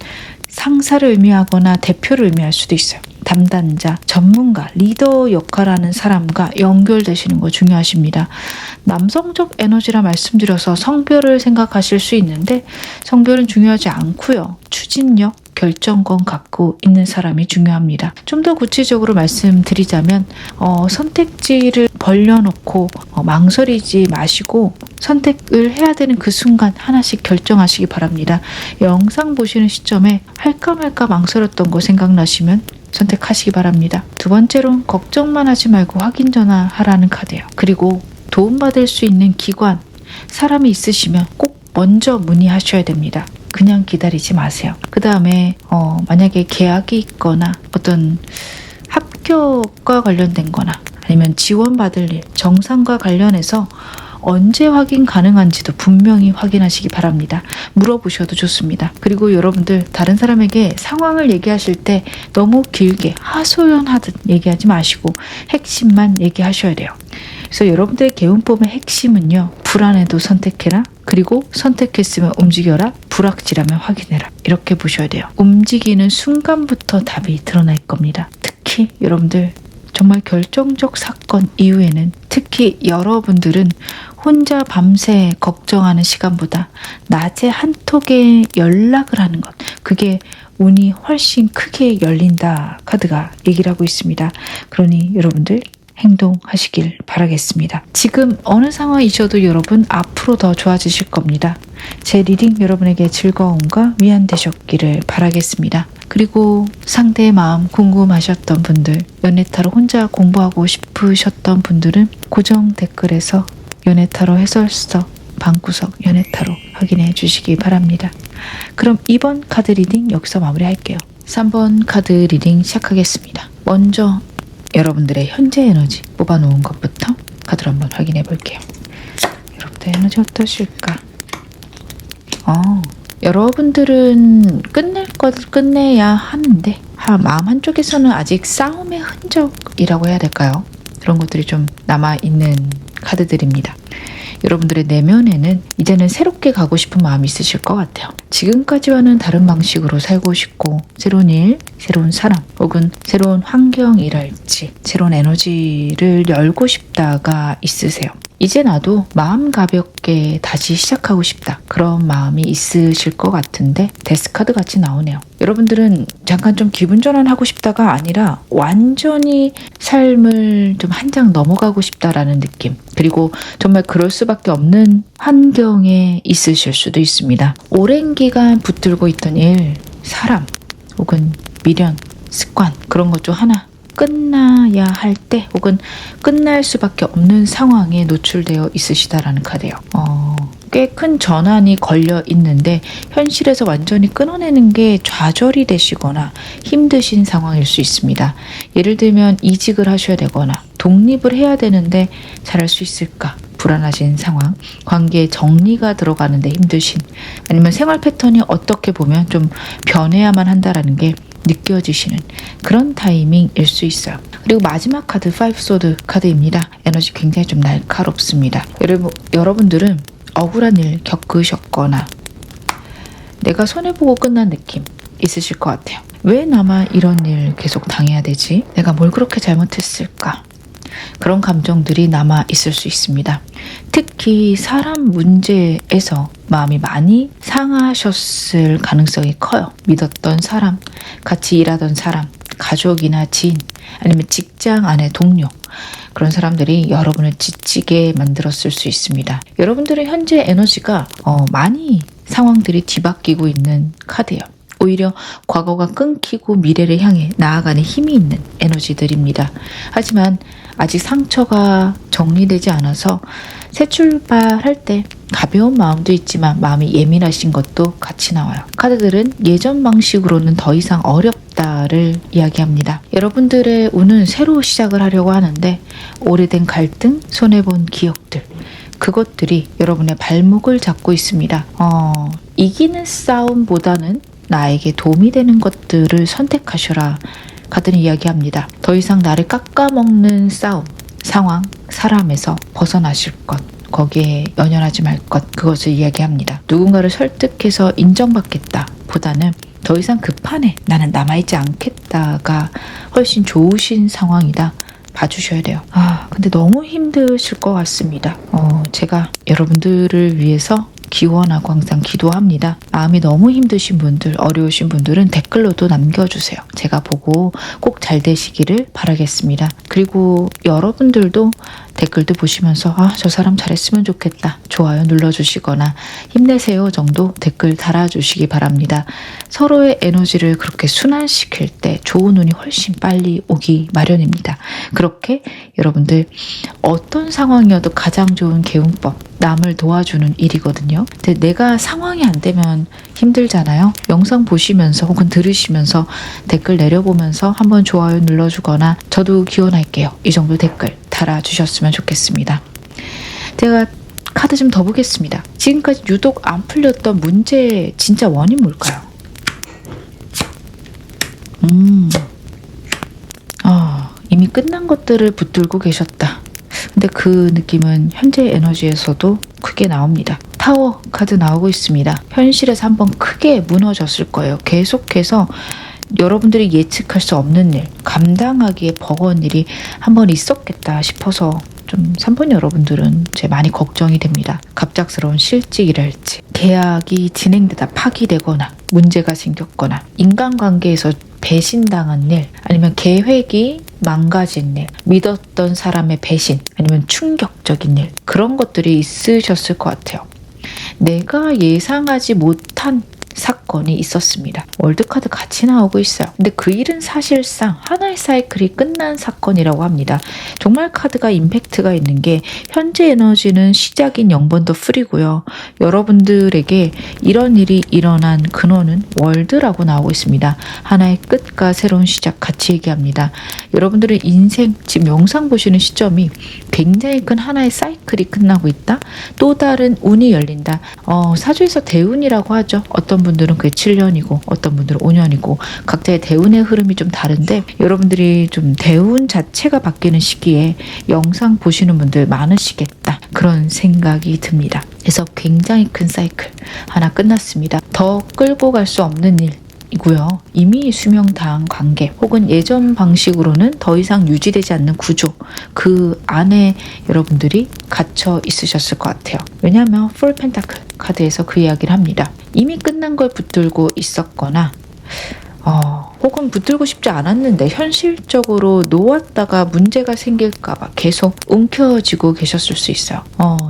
Speaker 1: 상사를 의미하거나 대표를 의미할 수도 있어요. 담당자, 전문가, 리더 역할하는 사람과 연결되시는 거 중요하십니다. 남성적 에너지라 말씀드려서 성별을 생각하실 수 있는데 성별은 중요하지 않고요. 추진력, 결정권 갖고 있는 사람이 중요합니다. 좀 더 구체적으로 말씀드리자면 선택지를 벌려놓고 망설이지 마시고 선택을 해야 되는 그 순간 하나씩 결정하시기 바랍니다. 영상 보시는 시점에 할까 말까 망설였던 거 생각나시면 선택하시기 바랍니다. 두 번째로 걱정만 하지 말고 확인 전화하라는 카드예요. 그리고 도움받을 수 있는 기관, 사람이 있으시면 꼭 먼저 문의하셔야 됩니다. 그냥 기다리지 마세요. 그 다음에 만약에 계약이 있거나 어떤 합격과 관련된 거나 아니면 지원받을 일, 정상과 관련해서 언제 확인 가능한지도 분명히 확인하시기 바랍니다. 물어보셔도 좋습니다. 그리고 여러분들 다른 사람에게 상황을 얘기하실 때 너무 길게 하소연하듯 얘기하지 마시고 핵심만 얘기하셔야 돼요. 그래서 여러분들의 개운법의 핵심은요. 불안해도 선택해라. 그리고 선택했으면 움직여라, 불확실하면 확인해라. 이렇게 보셔야 돼요. 움직이는 순간부터 답이 드러날 겁니다. 특히 여러분들 정말 결정적 사건 이후에는, 특히 여러분들은 혼자 밤새 걱정하는 시간보다 낮에 한톡에 연락을 하는 것, 그게 운이 훨씬 크게 열린다 카드가 얘기를 하고 있습니다. 그러니 여러분들 행동하시길 바라겠습니다. 지금 어느 상황이셔도 여러분 앞으로 더 좋아지실 겁니다. 제 리딩 여러분에게 즐거움과 위안 되셨기를 바라겠습니다. 그리고 상대의 마음 궁금하셨던 분들, 연애타로 혼자 공부하고 싶으셨던 분들은 고정 댓글에서 연애타로 해설서 방구석 연애타로 확인해 주시기 바랍니다. 그럼 이번 카드 리딩 여기서 마무리할게요. 3번 카드 리딩 시작하겠습니다. 먼저 여러분들의 현재 에너지 뽑아놓은 것부터 카드로 한번 확인해 볼게요. 여러분들의 에너지 어떠실까? 여러분들은 끝낼 것 끝내야 하는데 마음 한쪽에서는 아직 싸움의 흔적이라고 해야 될까요? 그런 것들이 좀 남아있는 카드들입니다. 여러분들의 내면에는 이제는 새롭게 가고 싶은 마음이 있으실 것 같아요. 지금까지와는 다른 방식으로 살고 싶고, 새로운 일, 새로운 사람, 혹은 새로운 환경이랄지 새로운 에너지를 열고 싶다가 있으세요. 이제 나도 마음 가볍게 다시 시작하고 싶다, 그런 마음이 있으실 것 같은데 데스카드 같이 나오네요. 여러분들은 잠깐 좀 기분 전환하고 싶다가 아니라 완전히 삶을 좀 한 장 넘어가고 싶다라는 느낌, 그리고 정말 그럴 수밖에 없는 환경에 있으실 수도 있습니다. 오랜 기간 붙들고 있던 일, 사람, 혹은 미련, 습관, 그런 것 중 하나 끝나야 할 때, 혹은 끝날 수밖에 없는 상황에 노출되어 있으시다라는 카드예요. 꽤 큰 전환이 걸려 있는데 현실에서 완전히 끊어내는 게 좌절이 되시거나 힘드신 상황일 수 있습니다. 예를 들면 이직을 하셔야 되거나 독립을 해야 되는데 잘할 수 있을까? 불안하신 상황, 관계에 정리가 들어가는데 힘드신, 아니면 생활 패턴이 어떻게 보면 좀 변해야만 한다라는 게 느껴지시는 그런 타이밍일 수 있어요. 그리고 마지막 카드 5 소드 카드입니다. 에너지 굉장히 좀 날카롭습니다. 여러분들은 억울한 일 겪으셨거나 내가 손해보고 끝난 느낌 있으실 것 같아요. 왜 나만 이런 일 계속 당해야 되지? 내가 뭘 그렇게 잘못했을까? 그런 감정들이 남아 있을 수 있습니다. 특히 사람 문제에서 마음이 많이 상하셨을 가능성이 커요. 믿었던 사람, 같이 일하던 사람, 가족이나 지인, 아니면 직장 안의 동료, 그런 사람들이 여러분을 지치게 만들었을 수 있습니다. 여러분들의 현재 에너지가 많이 상황들이 뒤바뀌고 있는 카드예요. 오히려 과거가 끊기고 미래를 향해 나아가는 힘이 있는 에너지들입니다. 하지만 아직 상처가 정리되지 않아서 새 출발할 때 가벼운 마음도 있지만 마음이 예민하신 것도 같이 나와요. 카드들은 예전 방식으로는 더 이상 어렵다를 이야기합니다. 여러분들의 운은 새로 시작을 하려고 하는데 오래된 갈등, 손해본 기억들, 그것들이 여러분의 발목을 잡고 있습니다. 이기는 싸움보다는 나에게 도움이 되는 것들을 선택하셔라 카드는 이야기합니다. 더 이상 나를 깎아먹는 싸움, 상황, 사람에서 벗어나실 것, 거기에 연연하지 말 것, 그것을 이야기합니다. 누군가를 설득해서 인정받겠다 보다는 더 이상 그 판에 나는 남아있지 않겠다가 훨씬 좋으신 상황이다 봐주셔야 돼요. 근데 너무 힘드실 것 같습니다. 제가 여러분들을 위해서 기원하고 항상 기도합니다. 마음이 너무 힘드신 분들, 어려우신 분들은 댓글로도 남겨주세요. 제가 보고 꼭 잘 되시기를 바라겠습니다. 그리고 여러분들도 댓글도 보시면서 저 사람 잘했으면 좋겠다, 좋아요 눌러주시거나 힘내세요 정도 댓글 달아주시기 바랍니다. 서로의 에너지를 그렇게 순환시킬 때 좋은 운이 훨씬 빨리 오기 마련입니다. 그렇게 여러분들 어떤 상황이어도 가장 좋은 개운법, 남을 도와주는 일이거든요. 근데 내가 상황이 안 되면 힘들잖아요. 영상 보시면서 혹은 들으시면서 댓글 내려보면서 한번 좋아요 눌러주거나 저도 기원할게요, 이 정도 댓글 달아주셨으면 좋겠습니다. 제가 카드 좀 더 보겠습니다. 지금까지 유독 안 풀렸던 문제의 진짜 원인 뭘까요? 이미 끝난 것들을 붙들고 계셨다. 근데 그 느낌은 현재 에너지에서도 크게 나옵니다. 타워 카드 나오고 있습니다. 현실에서 한번 크게 무너졌을 거예요. 계속해서 여러분들이 예측할 수 없는 일, 감당하기에 버거운 일이 한번 있었겠다 싶어서 좀 3번 여러분들은 제 많이 걱정이 됩니다. 갑작스러운 실직이랄지, 계약이 진행되다 파기되거나 문제가 생겼거나, 인간관계에서 배신당한 일, 아니면 계획이 망가진 일, 믿었던 사람의 배신, 아니면 충격적인 일, 그런 것들이 있으셨을 것 같아요. 내가 예상하지 못한 사건이 있었습니다. 월드카드 같이 나오고 있어요. 근데 그 일은 사실상 하나의 사이클이 끝난 사건이라고 합니다. 정말 카드가 임팩트가 있는 게 현재 에너지는 시작인 0번 더 풀이고요. 여러분들에게 이런 일이 일어난 근원은 월드라고 나오고 있습니다. 하나의 끝과 새로운 시작 같이 얘기합니다. 여러분들의 인생, 지금 영상 보시는 시점이 굉장히 큰 하나의 사이클이 끝나고 있다. 또 다른 운이 열린다. 사주에서 대운이라고 하죠. 어떤 분들은 그게 7년이고 어떤 분들은 5년이고 각자의 대운의 흐름이 좀 다른데, 여러분들이 좀 대운 자체가 바뀌는 시기에 영상 보시는 분들 많으시겠다, 그런 생각이 듭니다. 그래서 굉장히 큰 사이클 하나 끝났습니다. 더 끌고 갈 수 없는 일 이고요. 이미 수명다한 관계 혹은 예전 방식으로는 더 이상 유지되지 않는 구조, 그 안에 여러분들이 갇혀 있으셨을 것 같아요. 왜냐하면 풀 펜타클 카드에서 그 이야기를 합니다. 이미 끝난 걸 붙들고 있었거나 혹은 붙들고 싶지 않았는데 현실적으로 놓았다가 문제가 생길까봐 계속 움켜쥐고 계셨을 수 있어요.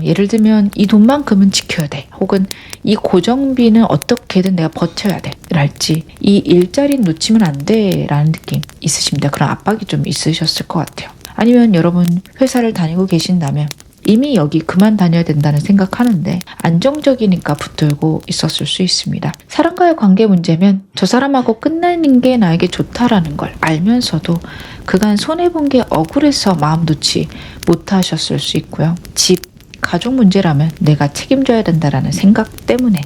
Speaker 1: 예를 들면 이 돈만큼은 지켜야 돼, 혹은 이 고정비는 어떻게든 내가 버텨야 돼 랄지, 이 일자리 놓치면 안 돼 라는 느낌 있으십니다. 그런 압박이 좀 있으셨을 것 같아요. 아니면 여러분 회사를 다니고 계신다면 이미 여기 그만 다녀야 된다는 생각하는데 안정적이니까 붙들고 있었을 수 있습니다. 사람과의 관계 문제면 저 사람하고 끝나는 게 나에게 좋다라는 걸 알면서도 그간 손해본 게 억울해서 마음 놓지 못하셨을 수 있고요. 집, 가족 문제라면 내가 책임져야 된다라는 생각 때문에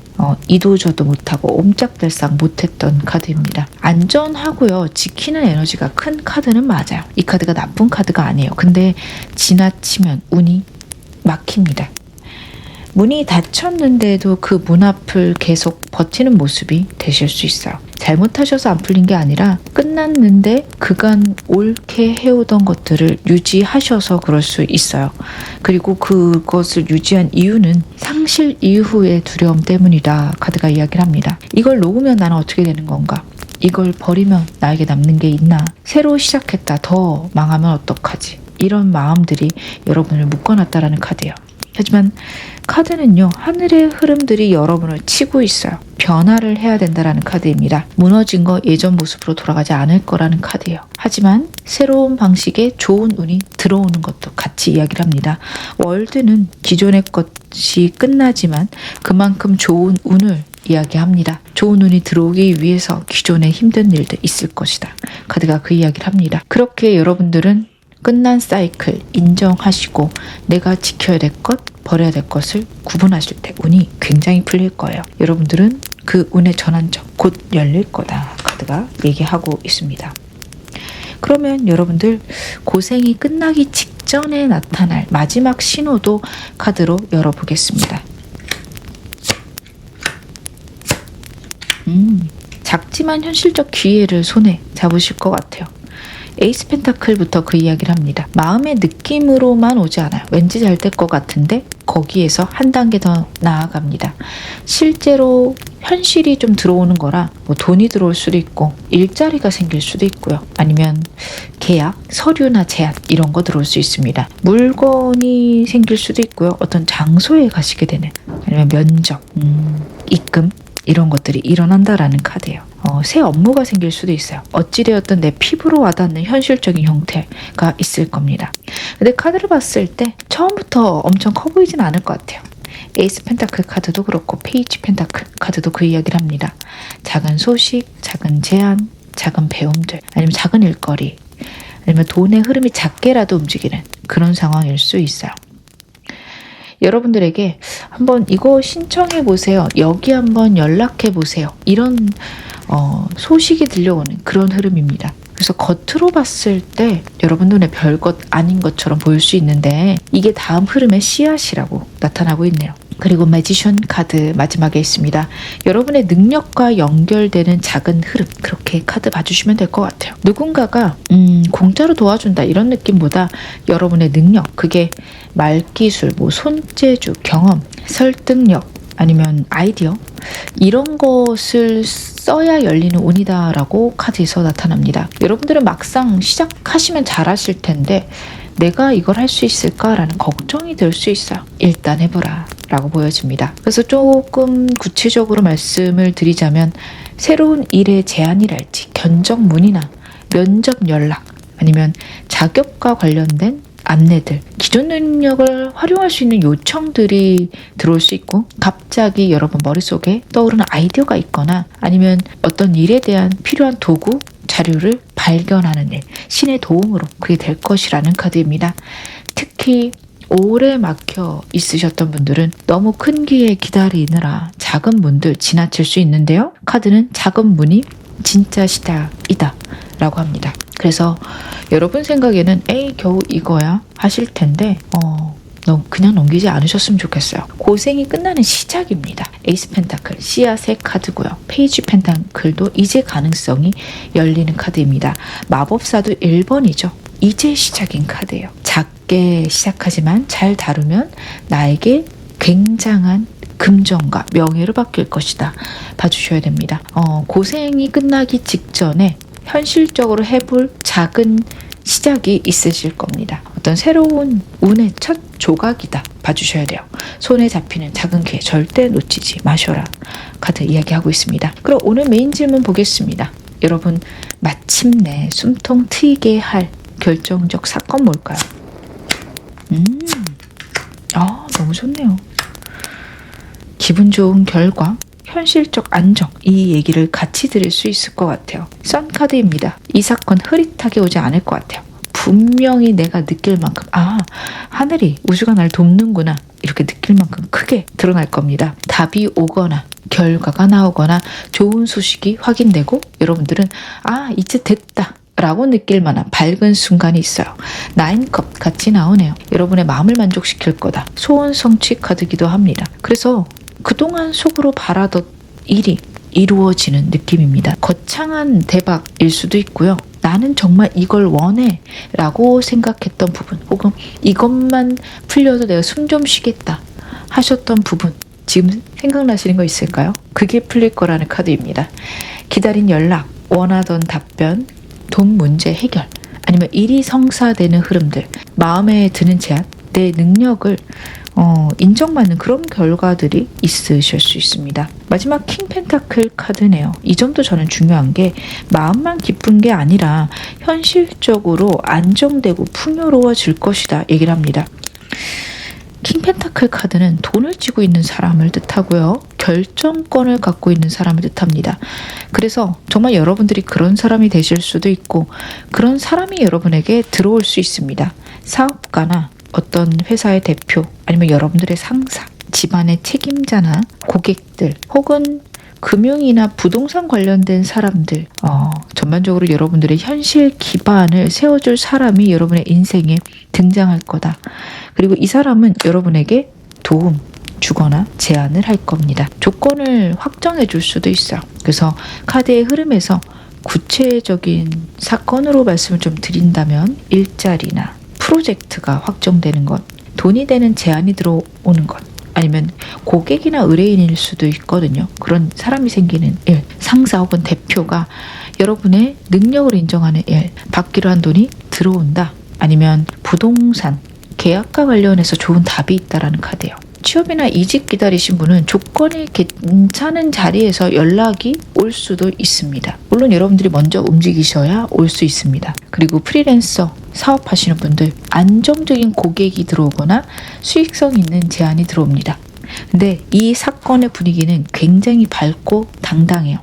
Speaker 1: 이도저도 못하고 옴짝달싹 못했던 카드입니다. 안전하고요, 지키는 에너지가 큰 카드는 맞아요. 이 카드가 나쁜 카드가 아니에요. 근데 지나치면 운이 막힙니다. 문이 닫혔는데도 그 문 앞을 계속 버티는 모습이 되실 수 있어요. 잘못하셔서 안 풀린 게 아니라 끝났는데 그간 옳게 해오던 것들을 유지하셔서 그럴 수 있어요. 그리고 그것을 유지한 이유는 상실 이후의 두려움 때문이다, 카드가 이야기를 합니다. 이걸 놓으면 나는 어떻게 되는 건가? 이걸 버리면 나에게 남는 게 있나? 새로 시작했다, 더 망하면 어떡하지? 이런 마음들이 여러분을 묶어놨다라는 카드예요. 하지만 카드는요, 하늘의 흐름들이 여러분을 치고 있어요. 변화를 해야 된다라는 카드입니다. 무너진 거 예전 모습으로 돌아가지 않을 거라는 카드예요. 하지만 새로운 방식의 좋은 운이 들어오는 것도 같이 이야기를 합니다. 월드는 기존의 것이 끝나지만 그만큼 좋은 운을 이야기합니다. 좋은 운이 들어오기 위해서 기존의 힘든 일도 있을 것이다, 카드가 그 이야기를 합니다. 그렇게 여러분들은 끝난 사이클 인정하시고 내가 지켜야 될 것, 버려야 될 것을 구분하실 때 운이 굉장히 풀릴 거예요. 여러분들은 그 운의 전환점 곧 열릴 거다, 카드가 얘기하고 있습니다. 그러면 여러분들 고생이 끝나기 직전에 나타날 마지막 신호도 카드로 열어보겠습니다. 작지만 현실적 기회를 손에 잡으실 것 같아요. 에이스 펜타클부터 그 이야기를 합니다. 마음의 느낌으로만 오지 않아요. 왠지 잘 될 것 같은데 거기에서 한 단계 더 나아갑니다. 실제로 현실이 좀 들어오는 거라 돈이 들어올 수도 있고 일자리가 생길 수도 있고요. 아니면 계약, 서류나 제안 이런 거 들어올 수 있습니다. 물건이 생길 수도 있고요. 어떤 장소에 가시게 되는, 아니면 면접, 입금 이런 것들이 일어난다라는 카드예요. 새 업무가 생길 수도 있어요. 어찌되었든 내 피부로 와닿는 현실적인 형태가 있을 겁니다. 근데 카드를 봤을 때 처음부터 엄청 커 보이진 않을 것 같아요. 에이스 펜타클 카드도 그렇고 페이지 펜타클 카드도 그 이야기를 합니다. 작은 소식, 작은 제안, 작은 배움들, 아니면 작은 일거리, 아니면 돈의 흐름이 작게라도 움직이는 그런 상황일 수 있어요. 여러분들에게 한번 이거 신청해 보세요, 여기 한번 연락해 보세요, 이런 소식이 들려오는 그런 흐름입니다. 그래서 겉으로 봤을 때 여러분 눈에 별것 아닌 것처럼 보일 수 있는데 이게 다음 흐름의 씨앗이라고 나타나고 있네요. 그리고 매지션 카드 마지막에 있습니다. 여러분의 능력과 연결되는 작은 흐름, 그렇게 카드 봐주시면 될 것 같아요. 누군가가 공짜로 도와준다 이런 느낌보다 여러분의 능력, 그게 말기술, 뭐 손재주, 경험, 설득력, 아니면 아이디어, 이런 것을 써야 열리는 운이다라고 카드에서 나타납니다. 여러분들은 막상 시작하시면 잘하실 텐데 내가 이걸 할 수 있을까라는 걱정이 들 수 있어요. 일단 해보라 라고 보여집니다. 그래서 조금 구체적으로 말씀을 드리자면 새로운 일의 제안이랄지 견적문이나 면접 연락, 아니면 자격과 관련된 안내들, 기존 능력을 활용할 수 있는 요청들이 들어올 수 있고, 갑자기 여러분 머릿속에 떠오르는 아이디어가 있거나 아니면 어떤 일에 대한 필요한 도구, 자료를 발견하는 일, 신의 도움으로 그게 될 것이라는 카드입니다. 특히 오래 막혀 있으셨던 분들은 너무 큰 기회 기다리느라 작은 문들 지나칠 수 있는데요. 카드는 작은 문이 진짜 시작이다 라고 합니다. 그래서 여러분 생각에는 에이 겨우 이거야 하실 텐데 그냥 넘기지 않으셨으면 좋겠어요. 고생이 끝나는 시작입니다. 에이스 펜타클, 씨앗의 카드고요. 페이지 펜타클도 이제 가능성이 열리는 카드입니다. 마법사도 1번이죠. 이제 시작인 카드예요. 작게 시작하지만 잘 다루면 나에게 굉장한 금전과 명예로 바뀔 것이다. 봐주셔야 됩니다. 고생이 끝나기 직전에 현실적으로 해볼 작은 시작이 있으실 겁니다. 어떤 새로운 운의 첫 조각이다. 봐주셔야 돼요. 손에 잡히는 작은 기회 절대 놓치지 마셔라. 카드 이야기하고 있습니다. 그럼 오늘 메인 질문 보겠습니다. 여러분 마침내 숨통 트이게 할 결정적 사건 뭘까요? 너무 좋네요. 기분 좋은 결과, 현실적 안정, 이 얘기를 같이 드릴 수 있을 것 같아요. 선 카드입니다. 이 사건 흐릿하게 오지 않을 것 같아요. 분명히 내가 느낄 만큼 하늘이, 우주가 날 돕는구나 이렇게 느낄 만큼 크게 드러날 겁니다. 답이 오거나 결과가 나오거나 좋은 소식이 확인되고 여러분들은 이제 됐다 라고 느낄 만한 밝은 순간이 있어요. 9컵 같이 나오네요. 여러분의 마음을 만족시킬 거다. 소원 성취 카드기도 합니다. 그래서 그동안 속으로 바라던 일이 이루어지는 느낌입니다. 거창한 대박일 수도 있고요. 나는 정말 이걸 원해 라고 생각했던 부분, 혹은 이것만 풀려도 내가 숨 좀 쉬겠다 하셨던 부분, 지금 생각나시는 거 있을까요? 그게 풀릴 거라는 카드입니다. 기다린 연락, 원하던 답변, 돈 문제 해결, 아니면 일이 성사되는 흐름들, 마음에 드는 제안, 내 능력을 인정받는 그런 결과들이 있으실 수 있습니다. 마지막 킹 펜타클 카드네요. 이 점도 저는 중요한 게 마음만 기쁜 게 아니라 현실적으로 안정되고 풍요로워질 것이다 얘기를 합니다. 킹 펜타클 카드는 돈을 쥐고 있는 사람을 뜻하고요. 결정권을 갖고 있는 사람을 뜻합니다. 그래서 정말 여러분들이 그런 사람이 되실 수도 있고 그런 사람이 여러분에게 들어올 수 있습니다. 사업가나 어떤 회사의 대표, 아니면 여러분들의 상사, 집안의 책임자나 고객들, 혹은 금융이나 부동산 관련된 사람들, 전반적으로 여러분들의 현실 기반을 세워줄 사람이 여러분의 인생에 등장할 거다. 그리고 이 사람은 여러분에게 도움 주거나 제안을 할 겁니다. 조건을 확정해 줄 수도 있어요. 그래서 카드의 흐름에서 구체적인 사건으로 말씀을 좀 드린다면 일자리나 프로젝트가 확정되는 것, 돈이 되는 제안이 들어오는 것, 아니면 고객이나 의뢰인일 수도 있거든요. 그런 사람이 생기는 일, 상사 혹은 대표가 여러분의 능력을 인정하는 일, 받기로 한 돈이 들어온다. 아니면 부동산, 계약과 관련해서 좋은 답이 있다라는 카드예요. 취업이나 이직 기다리신 분은 조건이 괜찮은 자리에서 연락이 올 수도 있습니다. 물론 여러분들이 먼저 움직이셔야 올 수 있습니다. 그리고 프리랜서 사업하시는 분들, 안정적인 고객이 들어오거나 수익성 있는 제안이 들어옵니다. 근데 이 사건의 분위기는 굉장히 밝고 당당해요.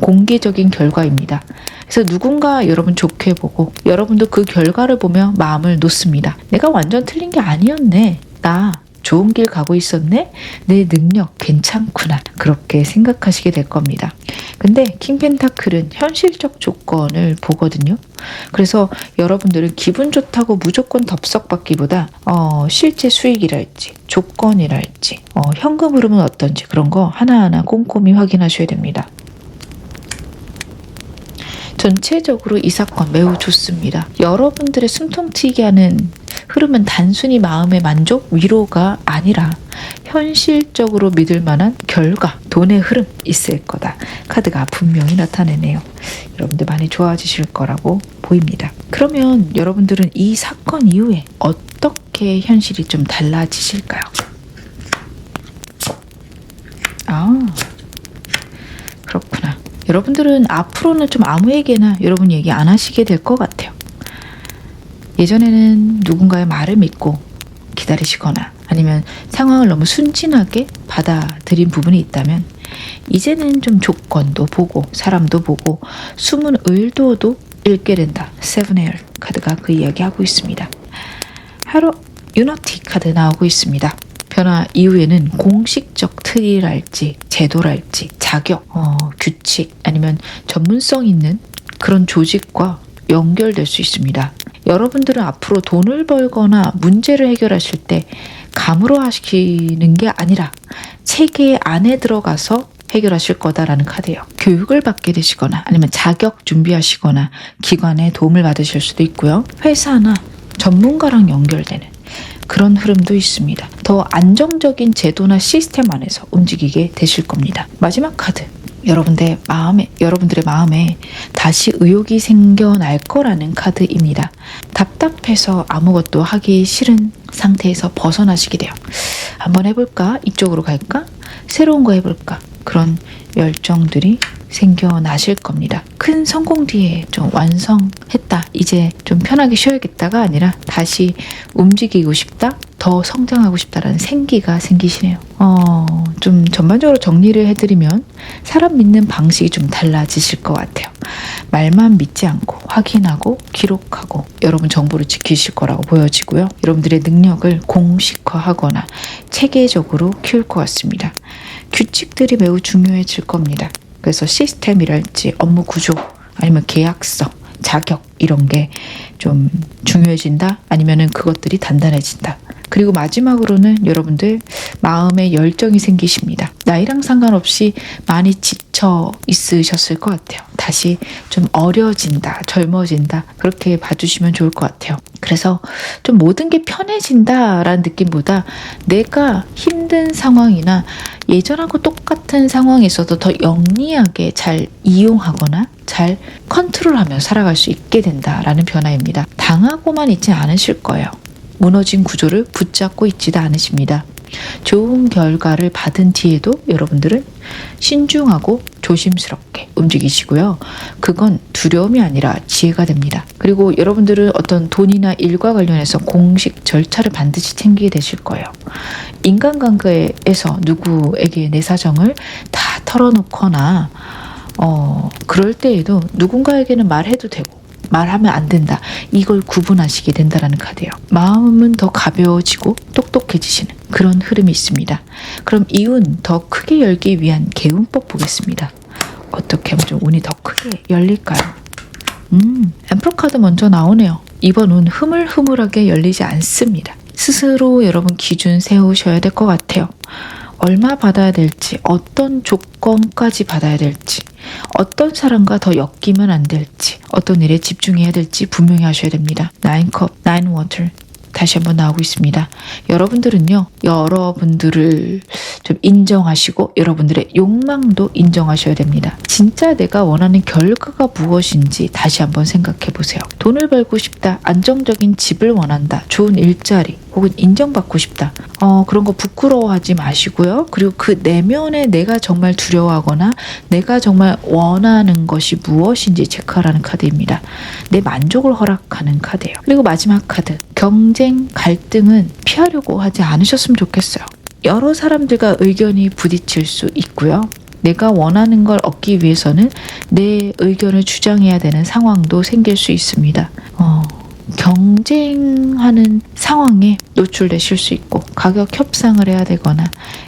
Speaker 1: 공개적인 결과입니다. 그래서 누군가 여러분 좋게 보고 여러분도 그 결과를 보며 마음을 놓습니다. 내가 완전 틀린 게 아니었네. 나 좋은 길 가고 있었네? 내 능력 괜찮구나. 그렇게 생각하시게 될 겁니다. 근데 킹 펜타클은 현실적 조건을 보거든요. 그래서 여러분들은 기분 좋다고 무조건 덥석받기보다 실제 수익이랄지 조건이랄지 현금 흐름은 어떤지 그런 거 하나하나 꼼꼼히 확인하셔야 됩니다. 전체적으로 이 사건 매우 좋습니다. 여러분들의 숨통 트이게 하는 흐름은 단순히 마음의 만족, 위로가 아니라 현실적으로 믿을 만한 결과, 돈의 흐름 있을 거다. 카드가 분명히 나타내네요. 여러분들 많이 좋아지실 거라고 보입니다. 그러면 여러분들은 이 사건 이후에 어떻게 현실이 좀 달라지실까요? 그렇구나. 여러분들은 앞으로는 좀 아무에게나 여러분 얘기 안 하시게 될 것 같아요. 예전에는 누군가의 말을 믿고 기다리시거나 아니면 상황을 너무 순진하게 받아들인 부분이 있다면 이제는 좀 조건도 보고 사람도 보고 숨은 의도도 읽게 된다. 세븐에어 카드가 그 이야기하고 있습니다. 하루 유너티 카드 나오고 있습니다. 변화 이후에는 공식적 틀이랄지 제도랄지 자격, 규칙 아니면 전문성 있는 그런 조직과 연결될 수 있습니다. 여러분들은 앞으로 돈을 벌거나 문제를 해결하실 때 감으로 하시는 게 아니라 체계 안에 들어가서 해결하실 거다라는 카드예요. 교육을 받게 되시거나 아니면 자격 준비하시거나 기관의 도움을 받으실 수도 있고요. 회사나 전문가랑 연결되는 그런 흐름도 있습니다. 더 안정적인 제도나 시스템 안에서 움직이게 되실 겁니다. 마지막 카드. 여러분들의 마음에 다시 의욕이 생겨날 거라는 카드입니다. 답답해서 아무것도 하기 싫은 상태에서 벗어나시게 돼요. 한번 해볼까? 이쪽으로 갈까? 새로운 거 해볼까? 그런 열정들이 생겨나실 겁니다. 큰 성공 뒤에 좀 완성했다. 이제 좀 편하게 쉬어야겠다가 아니라 다시 움직이고 싶다. 더 성장하고 싶다라는 생기가 생기시네요. 좀 전반적으로 정리를 해드리면 사람 믿는 방식이 좀 달라지실 것 같아요. 말만 믿지 않고 확인하고 기록하고 여러분 정보를 지키실 거라고 보여지고요. 여러분들의 능력을 공식화하거나 체계적으로 키울 것 같습니다. 규칙들이 매우 중요해질 겁니다. 그래서 시스템이랄지 업무 구조 아니면 계약서, 자격 이런 게 좀 중요해진다 아니면은 그것들이 단단해진다. 그리고 마지막으로는 여러분들 마음에 열정이 생기십니다. 나이랑 상관없이 많이 지쳐 있으셨을 것 같아요. 다시 좀 어려진다, 젊어진다 그렇게 봐주시면 좋을 것 같아요. 그래서 좀 모든 게 편해진다라는 느낌보다 내가 힘든 상황이나 예전하고 똑같은 상황에서도 더 영리하게 잘 이용하거나 잘 컨트롤하며 살아갈 수 있게 된다라는 변화입니다. 당하고만 있지 않으실 거예요. 무너진 구조를 붙잡고 있지도 않으십니다. 좋은 결과를 받은 뒤에도 여러분들은 신중하고 조심스럽게 움직이시고요. 그건 두려움이 아니라 지혜가 됩니다. 그리고 여러분들은 어떤 돈이나 일과 관련해서 공식 절차를 반드시 챙기게 되실 거예요. 인간관계에서 누구에게 내 사정을 다 털어놓거나 그럴 때에도 누군가에게는 말해도 되고 말하면 안 된다. 이걸 구분하시게 된다라는 카드예요. 마음은 더 가벼워지고 똑똑해지시는 그런 흐름이 있습니다. 그럼 이운 더 크게 열기 위한 개운법 보겠습니다. 어떻게 하면 좀 운이 더 크게 열릴까요? 엠퍼러 카드 먼저 나오네요. 이번 운 흐물흐물하게 열리지 않습니다. 스스로 여러분 기준 세우셔야 될 것 같아요. 얼마 받아야 될지, 어떤 조건까지 받아야 될지, 어떤 사람과 더 엮이면 안 될지, 어떤 일에 집중해야 될지 분명히 하셔야 됩니다. 9컵, 9워터 다시 한번 나오고 있습니다. 여러분들은요, 여러분들을 좀 인정하시고 여러분들의 욕망도 인정하셔야 됩니다. 진짜 내가 원하는 결과가 무엇인지 다시 한번 생각해 보세요. 돈을 벌고 싶다, 안정적인 집을 원한다, 좋은 일자리 혹은 인정받고 싶다. 그런 거 부끄러워하지 마시고요. 그리고 그 내면에 내가 정말 두려워하거나 내가 정말 원하는 것이 무엇인지 체크하라는 카드입니다. 내 만족을 허락하는 카드예요. 그리고 마지막 카드, 경쟁, 갈등은 피하려고 하지 않으셨으면 좋겠어요. 여러 사람들과 의견이 부딪힐 수 있고요. 내가 원하는 걸 얻기 위해서는 내 의견을 주장해야 되는 상황도 생길 수 있습니다. 경쟁하는 상황에 노출되실 수 있고 가격 협상을 해야 되거나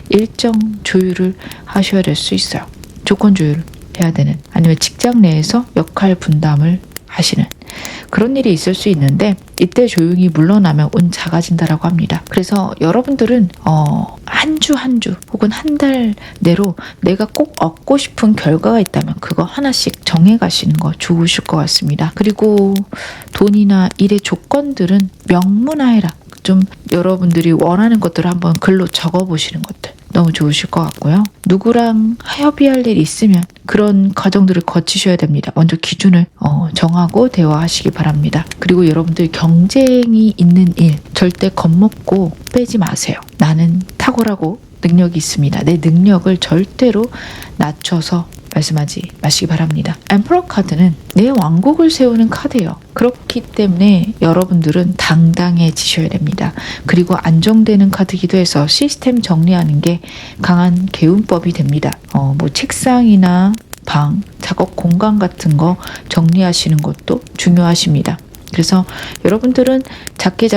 Speaker 1: 일정 조율을 하셔야 될 수 있어요. 조건 조율을 해야 되는, 아니면 직장 내에서 역할 분담을 하시는 그런 일이 있을 수 있는데, 이때 조용히 물러나면 운 작아진다라고 합니다. 그래서 여러분들은 한 주 한 주 혹은 한 달 내로 내가 꼭 얻고 싶은 결과가 있다면 그거 하나씩 정해 가시는 거 좋으실 것 같습니다. 그리고 돈이나 일의 조건들은 명문화해라. 좀 여러분들이 원하는 것들을 한번 글로 적어보시는 것들 너무 좋으실 것 같고요. 누구랑 협의할 일이 있으면 그런 과정들을 거치셔야 됩니다. 먼저 기준을 정하고 대화하시기 바랍니다. 그리고 여러분들 경쟁이 있는 일 절대 겁먹고 빼지 마세요. 나는 탁월하고 능력이 있습니다. 내 능력을 절대로 낮춰서 말씀하지 마시기 바랍니다. 엠퍼러 카드는 내 왕국을 세우는 카드예요. 그렇기 때문에 여러분들은 당당해지셔야 됩니다. 그리고 안정되는 카드기도 해서 시스템 정리하는 게 강한 개운법이 됩니다. 뭐 책상이나 방, 작업 공간 같은 거 정리하시는 것도 중요하십니다. 그래서 여러분들은 작게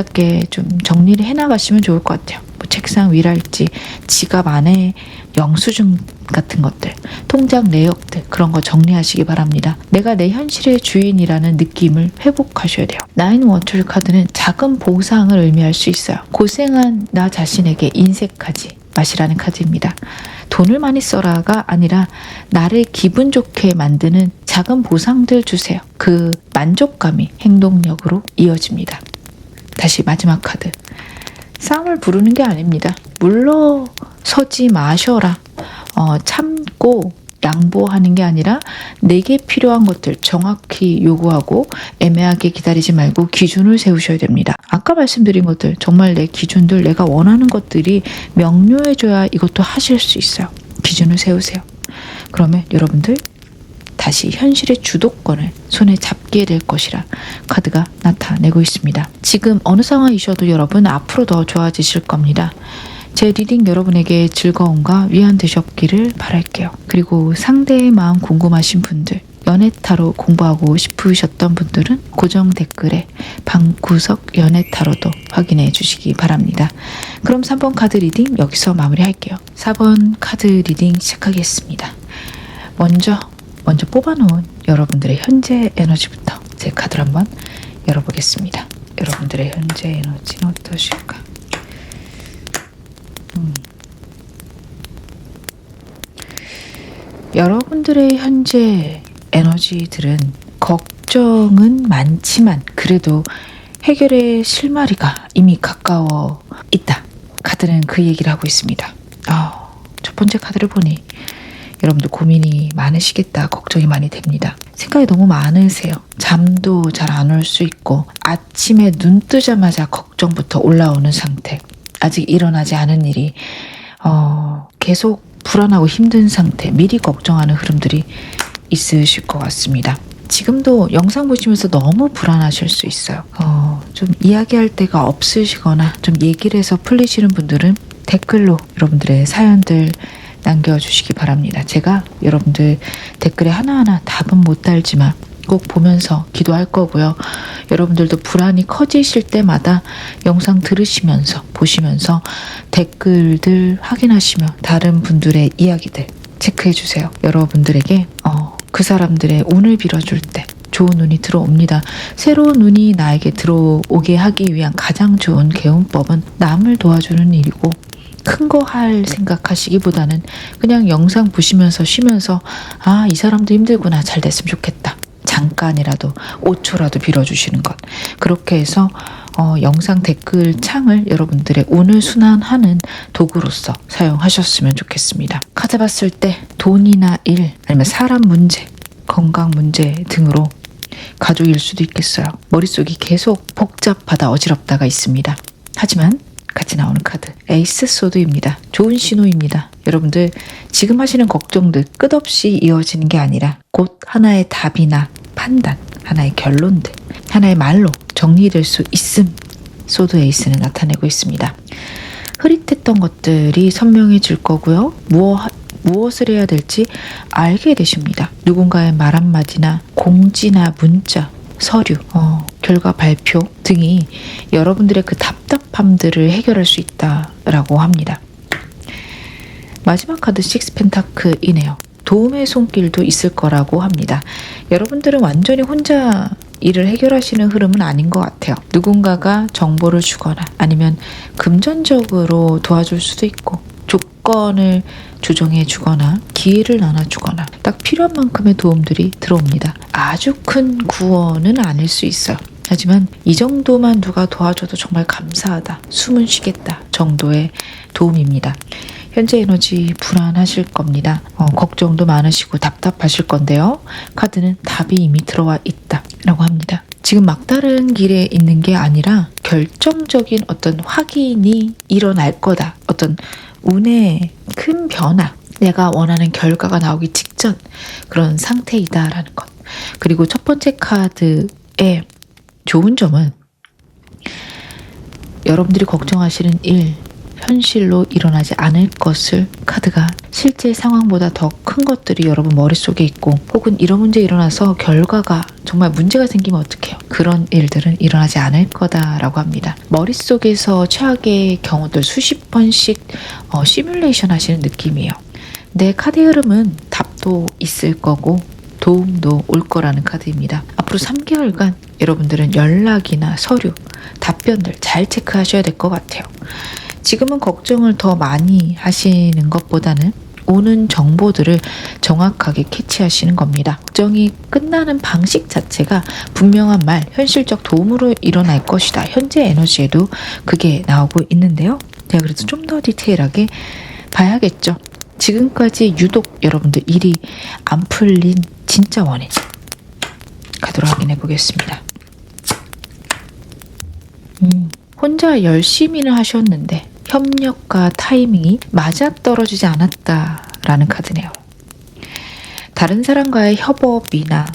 Speaker 1: 좀 정리를 해나가시면 좋을 것 같아요. 뭐 책상 위랄지 지갑 안에 영수증 같은 것들, 통장 내역들, 그런 거 정리하시기 바랍니다. 내가 내 현실의 주인이라는 느낌을 회복하셔야 돼요. 나인 원툴 카드는 작은 보상을 의미할 수 있어요. 고생한 나 자신에게 인색하지 마시라는 카드입니다. 돈을 많이 써라가 아니라 나를 기분 좋게 만드는 작은 보상들 주세요. 그 만족감이 행동력으로 이어집니다. 다시 마지막 카드. 싸움을 부르는 게 아닙니다. 물러서지 마셔라. 참고 양보하는 게 아니라 내게 필요한 것들 정확히 요구하고 애매하게 기다리지 말고 기준을 세우셔야 됩니다. 아까 말씀드린 것들, 정말 내 기준들, 내가 원하는 것들이 명료해져야 이것도 하실 수 있어요. 기준을 세우세요. 그러면 여러분들 다시 현실의 주도권을 손에 잡게 될 것이라 카드가 나타내고 있습니다. 지금 어느 상황이셔도 여러분 앞으로 더 좋아지실 겁니다. 제 리딩 여러분에게 즐거움과 위안 되셨기를 바랄게요. 그리고 상대의 마음 궁금하신 분들, 연애타로 공부하고 싶으셨던 분들은 고정 댓글에 방구석 연애타로도 확인해 주시기 바랍니다. 그럼 3번 카드 리딩 여기서 마무리할게요. 4번 카드 리딩 시작하겠습니다. 먼저 뽑아놓은 여러분들의 현재 에너지부터 제 카드를 한번 열어보겠습니다. 여러분들의 현재 에너지는 어떠실까? 여러분들의 현재 에너지들은 걱정은 많지만 그래도 해결의 실마리가 이미 가까워 있다. 카드는 그 얘기를 하고 있습니다. 첫 번째 카드를 보니 여러분들 고민이 많으시겠다, 걱정이 많이 됩니다. 생각이 너무 많으세요. 잠도 잘 안 올 수 있고 아침에 눈 뜨자마자 걱정부터 올라오는 상태. 아직 일어나지 않은 일이 계속 불안하고 힘든 상태, 미리 걱정하는 흐름들이 있으실 것 같습니다. 지금도 영상 보시면서 너무 불안하실 수 있어요. 좀 이야기할 데가 없으시거나 좀 얘기를 해서 풀리시는 분들은 댓글로 여러분들의 사연들 남겨주시기 바랍니다. 제가 여러분들 댓글에 하나하나 답은 못 달지만 꼭 보면서 기도할 거고요. 여러분들도 불안이 커지실 때마다 영상 들으시면서 보시면서 댓글들 확인하시며 다른 분들의 이야기들 체크해 주세요. 여러분들에게 그 사람들의 운을 빌어줄 때 좋은 운이 들어옵니다. 새로운 운이 나에게 들어오게 하기 위한 가장 좋은 개운법은 남을 도와주는 일이고, 큰 거 할 생각하시기보다는 그냥 영상 보시면서 쉬면서 이 사람도 힘들구나, 잘 됐으면 좋겠다, 잠깐이라도 5초라도 빌어주시는 것. 그렇게 해서 영상 댓글 창을 여러분들의 운을 순환하는 도구로서 사용하셨으면 좋겠습니다. 카드 봤을 때 돈이나 일, 아니면 사람 문제, 건강 문제 등으로 가족일 수도 있겠어요. 머릿속이 계속 복잡하다 어지럽다가 있습니다. 하지만 같이 나오는 카드 에이스 소드입니다. 좋은 신호입니다. 여러분들 지금 하시는 걱정들 끝없이 이어지는 게 아니라 곧 하나의 답이나 판단, 하나의 결론들, 하나의 말로 정리될 수 있음, 소드 에이스는 나타내고 있습니다. 흐릿했던 것들이 선명해질 거고요. 무엇을 해야 될지 알게 되십니다. 누군가의 말 한마디나 공지나 문자, 서류, 결과 발표 등이 여러분들의 그 답답함들을 해결할 수 있다라고 합니다. 마지막 카드 6 펜타클이네요. 도움의 손길도 있을 거라고 합니다. 여러분들은 완전히 혼자 일을 해결하시는 흐름은 아닌 것 같아요. 누군가가 정보를 주거나 아니면 금전적으로 도와줄 수도 있고 조건을 조정해 주거나 기회를 나눠주거나 딱 필요한 만큼의 도움들이 들어옵니다. 아주 큰 구원은 아닐 수 있어요. 하지만 이 정도만 누가 도와줘도 정말 감사하다, 숨은 쉬겠다 정도의 도움입니다. 현재 에너지 불안하실 겁니다. 걱정도 많으시고 답답하실 건데요. 카드는 답이 이미 들어와 있다라고 합니다. 지금 막다른 길에 있는 게 아니라 결정적인 어떤 확인이 일어날 거다. 어떤 운의 큰 변화, 내가 원하는 결과가 나오기 직전 그런 상태이다라는 것. 그리고 첫 번째 카드의 좋은 점은 여러분들이 걱정하시는 일, 현실로 일어나지 않을 것을 카드가 실제 상황보다 더 큰 것들이 여러분 머릿속에 있고 혹은 이런 문제 일어나서 결과가 정말 문제가 생기면 어떡해요. 그런 일들은 일어나지 않을 거다라고 합니다. 머릿속에서 최악의 경우들 수십 번씩 시뮬레이션 하시는 느낌이에요. 내 카드의 흐름은 답도 있을 거고 도움도 올 거라는 카드입니다. 앞으로 3개월간 여러분들은 연락이나 서류, 답변들 잘 체크하셔야 될 것 같아요. 지금은 걱정을 더 많이 하시는 것보다는 오는 정보들을 정확하게 캐치하시는 겁니다. 걱정이 끝나는 방식 자체가 분명한 말, 현실적 도움으로 일어날 것이다. 현재 에너지에도 그게 나오고 있는데요. 제가 그래도 좀 더 디테일하게 봐야겠죠. 지금까지 유독 여러분들 일이 안 풀린 진짜 원인 카드로 확인해 보겠습니다. 혼자 열심히는 하셨는데 협력과 타이밍이 맞아떨어지지 않았다라는 카드네요. 다른 사람과의 협업이나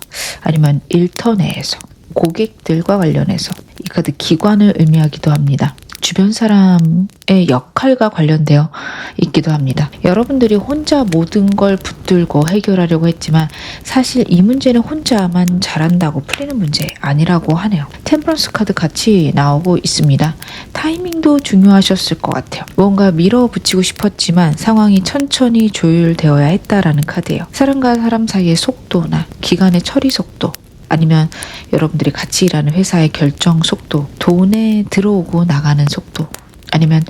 Speaker 1: 아니면 일터 내에서 고객들과 관련해서 이 카드 기관을 의미하기도 합니다. 주변 사람의 역할과 관련되어 있기도 합니다. 여러분들이 혼자 모든 걸 붙들고 해결하려고 했지만 사실 이 문제는 혼자만 잘한다고 풀리는 문제 아니라고 하네요. 템퍼런스 카드 같이 나오고 있습니다. 타이밍도 중요하셨을 것 같아요. 뭔가 밀어붙이고 싶었지만 상황이 천천히 조율되어야 했다라는 카드예요. 사람과 사람 사이의 속도나 기간의 처리 속도, 아니면 여러분들이 같이 일하는 회사의 결정 속도, 돈에 들어오고 나가는 속도, 아니면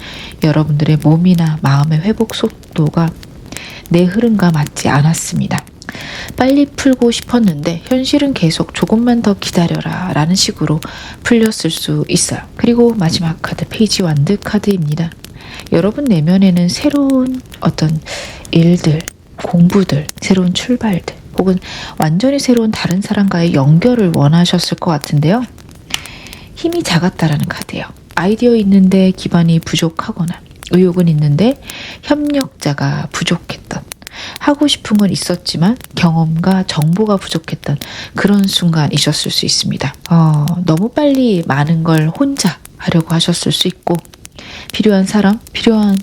Speaker 1: 여러분들의 몸이나 마음의 회복 속도가 내 흐름과 맞지 않았습니다. 빨리 풀고 싶었는데 현실은 계속 조금만 더 기다려라 라는 식으로 풀렸을 수 있어요. 그리고 마지막 카드 페이지 완드 카드입니다. 여러분 내면에는 새로운 어떤 일들, 공부들, 새로운 출발들, 혹은 완전히 새로운 다른 사람과의 연결을 원하셨을 것 같은데요. 힘이 작았다라는 카드예요. 아이디어 있는데 기반이 부족하거나 의욕은 있는데 협력자가 부족했던, 하고 싶은 건 있었지만 경험과 정보가 부족했던 그런 순간이셨을 수 있습니다. 너무 빨리 많은 걸 혼자 하려고 하셨을 수 있고 필요한 사람, 필요한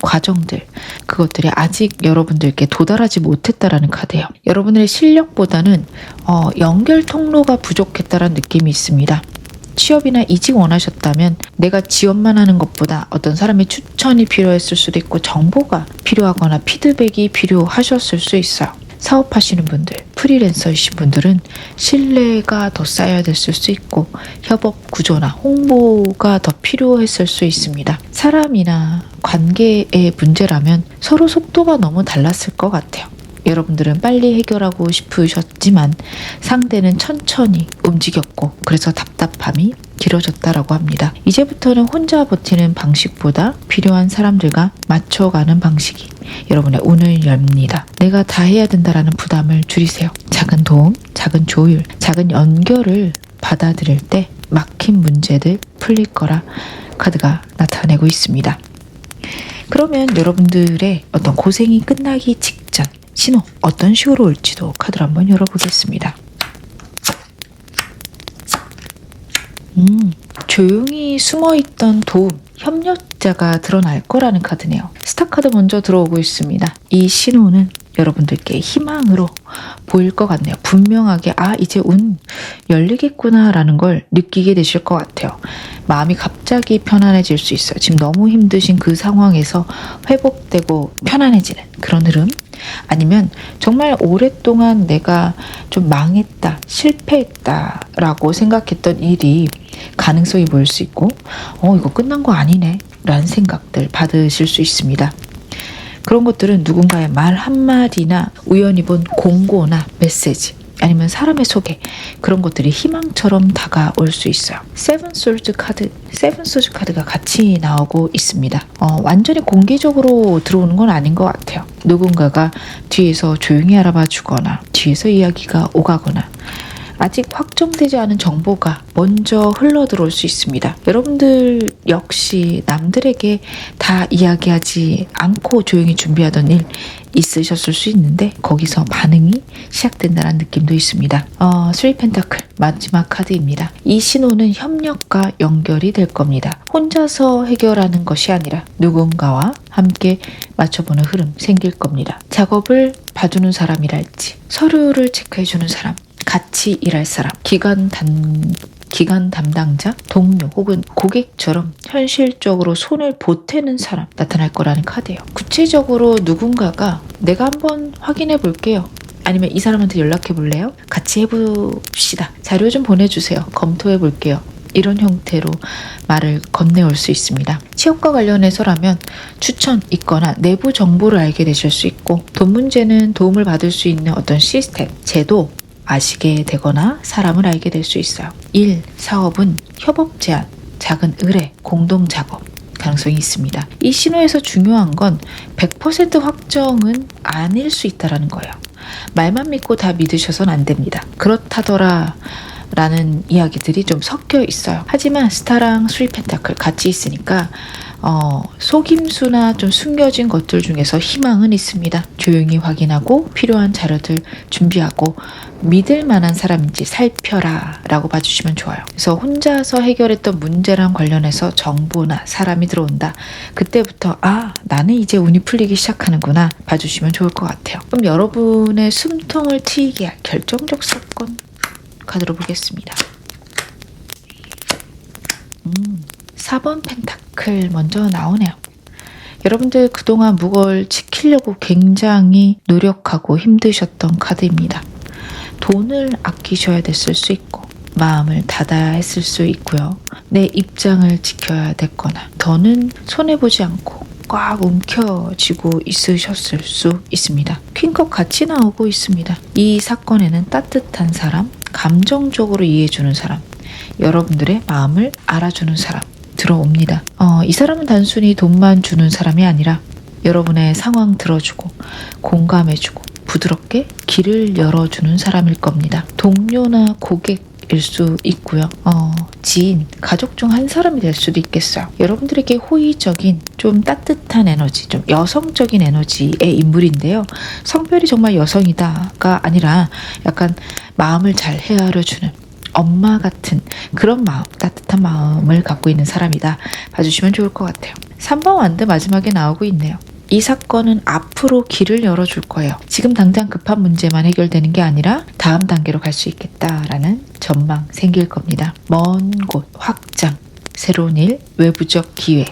Speaker 1: 과정들, 그것들이 아직 여러분들께 도달하지 못했다라는 카드예요. 여러분의 실력보다는 연결 통로가 부족했다라는 느낌이 있습니다. 취업이나 이직 원하셨다면 내가 지원만 하는 것보다 어떤 사람의 추천이 필요했을 수도 있고 정보가 필요하거나 피드백이 필요하셨을 수 있어요. 사업하시는 분들, 프리랜서이신 분들은 신뢰가 더 쌓여야 됐을 수 있고 협업 구조나 홍보가 더 필요했을 수 있습니다. 사람이나 관계의 문제라면 서로 속도가 너무 달랐을 것 같아요. 여러분들은 빨리 해결하고 싶으셨지만 상대는 천천히 움직였고 그래서 답답함이 길어졌다라고 합니다. 이제부터는 혼자 버티는 방식보다 필요한 사람들과 맞춰가는 방식이 여러분의 운을 엽니다. 내가 다 해야 된다라는 부담을 줄이세요. 작은 도움, 작은 조율, 작은 연결을 받아들일 때 막힌 문제들 풀릴 거라 카드가 나타내고 있습니다. 그러면 여러분들의 어떤 고생이 끝나기 직전 신호 어떤 식으로 올지도 카드를 한번 열어보겠습니다. 조용히 숨어있던 도움, 협력자가 드러날 거라는 카드네요. 스타 카드 먼저 들어오고 있습니다. 이 신호는 여러분들께 희망으로 보일 것 같네요. 분명하게 이제 운 열리겠구나 라는 걸 느끼게 되실 것 같아요. 마음이 갑자기 편안해질 수 있어요. 지금 너무 힘드신 그 상황에서 회복되고 편안해지는 그런 흐름, 아니면 정말 오랫동안 내가 좀 망했다, 실패했다 라고 생각했던 일이 가능성이 보일 수 있고 이거 끝난 거 아니네 라는 생각들 받으실 수 있습니다. 그런 것들은 누군가의 말 한마디나 우연히 본 공고나 메시지, 아니면 사람의 소개, 그런 것들이 희망처럼 다가올 수 있어요. 세븐 소즈 카드가 같이 나오고 있습니다. 완전히 공개적으로 들어오는 건 아닌 것 같아요. 누군가가 뒤에서 조용히 알아봐 주거나 뒤에서 이야기가 오가거나 아직 확정되지 않은 정보가 먼저 흘러들어올 수 있습니다. 여러분들 역시 남들에게 다 이야기하지 않고 조용히 준비하던 일 있으셨을 수 있는데 거기서 반응이 시작된다는 느낌도 있습니다. 3 펜타클 마지막 카드입니다. 이 신호는 협력과 연결이 될 겁니다. 혼자서 해결하는 것이 아니라 누군가와 함께 맞춰보는 흐름 생길 겁니다. 작업을 봐주는 사람이랄지, 서류를 체크해주는 사람, 같이 일할 사람, 기관 담당자, 동료 혹은 고객처럼 현실적으로 손을 보태는 사람 나타날 거라는 카드예요. 구체적으로 누군가가 내가 한번 확인해 볼게요, 아니면 이 사람한테 연락해 볼래요? 같이 해봅시다. 자료 좀 보내주세요. 검토해 볼게요. 이런 형태로 말을 건네올 수 있습니다. 취업과 관련해서라면 추천 있거나 내부 정보를 알게 되실 수 있고, 돈 문제는 도움을 받을 수 있는 어떤 시스템, 제도 아시게 되거나 사람을 알게 될 수 있어요. 일, 사업은 협업 제안, 작은 의뢰, 공동 작업 가능성이 있습니다. 이 신호에서 중요한 건 100% 확정은 아닐 수 있다는 거예요. 말만 믿고 다 믿으셔서는 안 됩니다. 그렇다더라 라는 이야기들이 좀 섞여 있어요. 하지만 스타랑 3 펜타클 같이 있으니까 속임수나 좀 숨겨진 것들 중에서 희망은 있습니다. 조용히 확인하고 필요한 자료들 준비하고 믿을 만한 사람인지 살펴라 라고 봐주시면 좋아요. 그래서 혼자서 해결했던 문제랑 관련해서 정보나 사람이 들어온다. 그때부터 나는 이제 운이 풀리기 시작하는구나 봐주시면 좋을 것 같아요. 그럼 여러분의 숨통을 트이게 할 결정적 사건 카드로 보겠습니다. 4번 펜타클 먼저 나오네요. 여러분들 그동안 무엇을 지키려고 굉장히 노력하고 힘드셨던 카드입니다. 돈을 아끼셔야 됐을 수 있고, 마음을 닫아야 했을 수 있고요. 내 입장을 지켜야 됐거나, 더는 손해보지 않고 꽉 움켜쥐고 있으셨을 수 있습니다. 퀸컵 같이 나오고 있습니다. 이 사건에는 따뜻한 사람, 감정적으로 이해해주는 사람, 여러분들의 마음을 알아주는 사람 들어옵니다. 이 사람은 단순히 돈만 주는 사람이 아니라 여러분의 상황 들어주고 공감해주고 부드럽게 길을 열어주는 사람일 겁니다. 동료나 고객일 수 있고요. 지인, 가족 중 한 사람이 될 수도 있겠어요. 여러분들에게 호의적인 좀 따뜻한 에너지, 좀 여성적인 에너지의 인물인데요. 성별이 정말 여성이다가 아니라 약간 마음을 잘 헤아려주는 엄마 같은 그런 마음, 따뜻한 마음을 갖고 있는 사람이다 봐주시면 좋을 것 같아요. 3번 완드 마지막에 나오고 있네요. 이 사건은 앞으로 길을 열어줄 거예요. 지금 당장 급한 문제만 해결되는 게 아니라 다음 단계로 갈 수 있겠다라는 전망 생길 겁니다. 먼 곳, 확장, 새로운 일, 외부적 기회,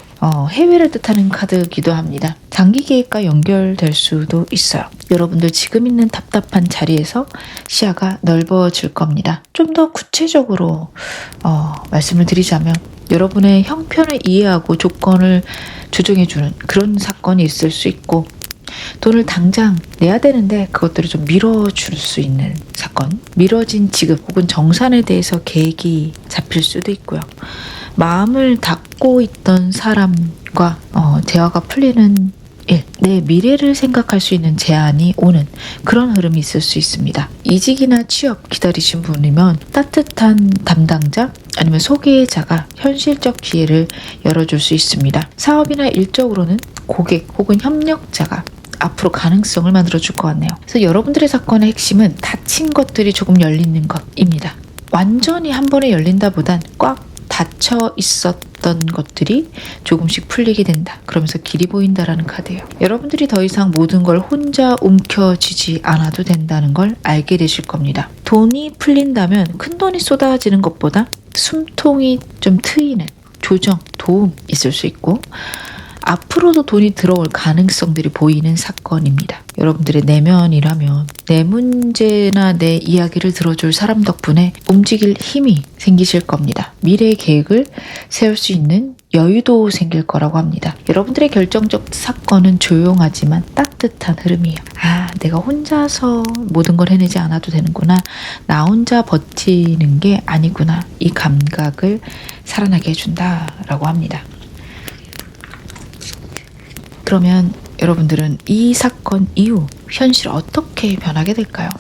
Speaker 1: 해외를 뜻하는 카드이기도 합니다. 장기 계획과 연결될 수도 있어요. 여러분들 지금 있는 답답한 자리에서 시야가 넓어질 겁니다. 좀 더 구체적으로 말씀을 드리자면, 여러분의 형편을 이해하고 조건을 조정해주는 그런 사건이 있을 수 있고, 돈을 당장 내야 되는데 그것들을 좀 밀어줄 수 있는 사건, 미뤄진 지급 혹은 정산에 대해서 계획이 잡힐 수도 있고요. 마음을 닫고 있던 사람과 대화가 풀리는 일, 내 미래를 생각할 수 있는 제안이 오는 그런 흐름이 있을 수 있습니다. 이직이나 취업 기다리신 분이면 따뜻한 담당자 아니면 소개자가 현실적 기회를 열어줄 수 있습니다. 사업이나 일적으로는 고객 혹은 협력자가 앞으로 가능성을 만들어줄 것 같네요. 그래서 여러분들의 사건의 핵심은 닫힌 것들이 조금 열리는 것입니다. 완전히 한 번에 열린다보단 꽉 닫혀 있었던 막혔던 것들이 조금씩 풀리게 된다. 그러면서 길이 보인다라는 카드예요. 여러분들이 더 이상 모든 걸 혼자 움켜쥐지 않아도 된다는 걸 알게 되실 겁니다. 돈이 풀린다면 큰 돈이 쏟아지는 것보다 숨통이 좀 트이는 조정, 도움 있을 수 있고 앞으로도 돈이 들어올 가능성들이 보이는 사건입니다. 여러분들의 내면이라면 내 문제나 내 이야기를 들어줄 사람 덕분에 움직일 힘이 생기실 겁니다. 미래의 계획을 세울 수 있는 여유도 생길 거라고 합니다. 여러분들의 결정적 사건은 조용하지만 따뜻한 흐름이에요. 내가 혼자서 모든 걸 해내지 않아도 되는구나. 나 혼자 버티는 게 아니구나. 이 감각을 살아나게 해준다라고 합니다. 그러면 여러분들은 이 사건 이후 현실 어떻게 변하게 될까요?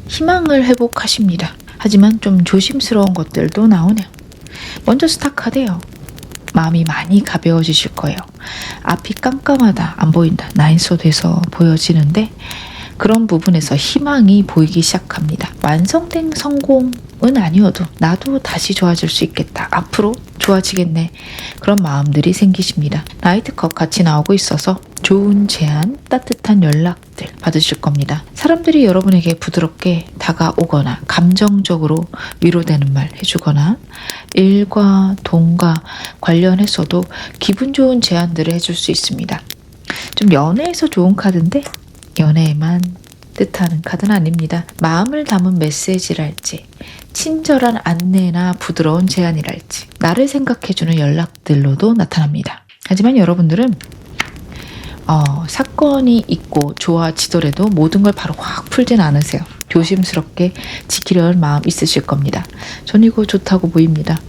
Speaker 1: 희망을 회복하십니다. 하지만 좀 조심스러운 것들도 나오네요. 먼저 스타카드예요. 마음이 많이 가벼워지실 거예요. 앞이 깜깜하다, 안 보인다, 나인소드에서 보여지는데 그런 부분에서 희망이 보이기 시작합니다. 완성된 성공은 아니어도 나도 다시 좋아질 수 있겠다. 앞으로 좋아지겠네. 그런 마음들이 생기십니다. 나이트컵 같이 나오고 있어서 좋은 제안, 따뜻한 연락들 받으실 겁니다. 사람들이 여러분에게 부드럽게 다가오거나 감정적으로 위로되는 말 해주거나 일과 돈과 관련해서도 기분 좋은 제안들을 해줄 수 있습니다. 좀 연애에서 좋은 카드인데 연애에만 뜻하는 카드는 아닙니다. 마음을 담은 메시지랄지 친절한 안내나 부드러운 제안이랄지 나를 생각해주는 연락들로도 나타납니다. 하지만 여러분들은 사건이 있고 좋아지더라도 모든 걸 바로 확 풀진 않으세요. 조심스럽게 지키려는 마음 있으실 겁니다. 전 이거 좋다고 보입니다.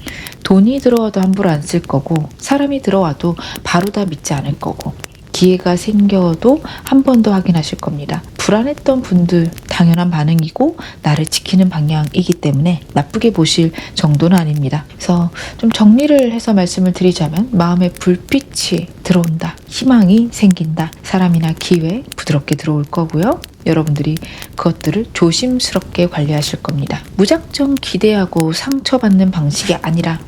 Speaker 1: 돈이 들어와도 함부로 안 쓸 거고 사람이 들어와도 바로 다 믿지 않을 거고 기회가 생겨도 한 번 더 확인하실 겁니다. 불안했던 분들 당연한 반응이고 나를 지키는 방향이기 때문에 나쁘게 보실 정도는 아닙니다. 그래서 좀 정리를 해서 말씀을 드리자면 마음에 불빛이 들어온다. 희망이 생긴다. 사람이나 기회 부드럽게 들어올 거고요. 여러분들이 그것들을 조심스럽게 관리하실 겁니다. 무작정 기대하고 상처받는 방식이 아니라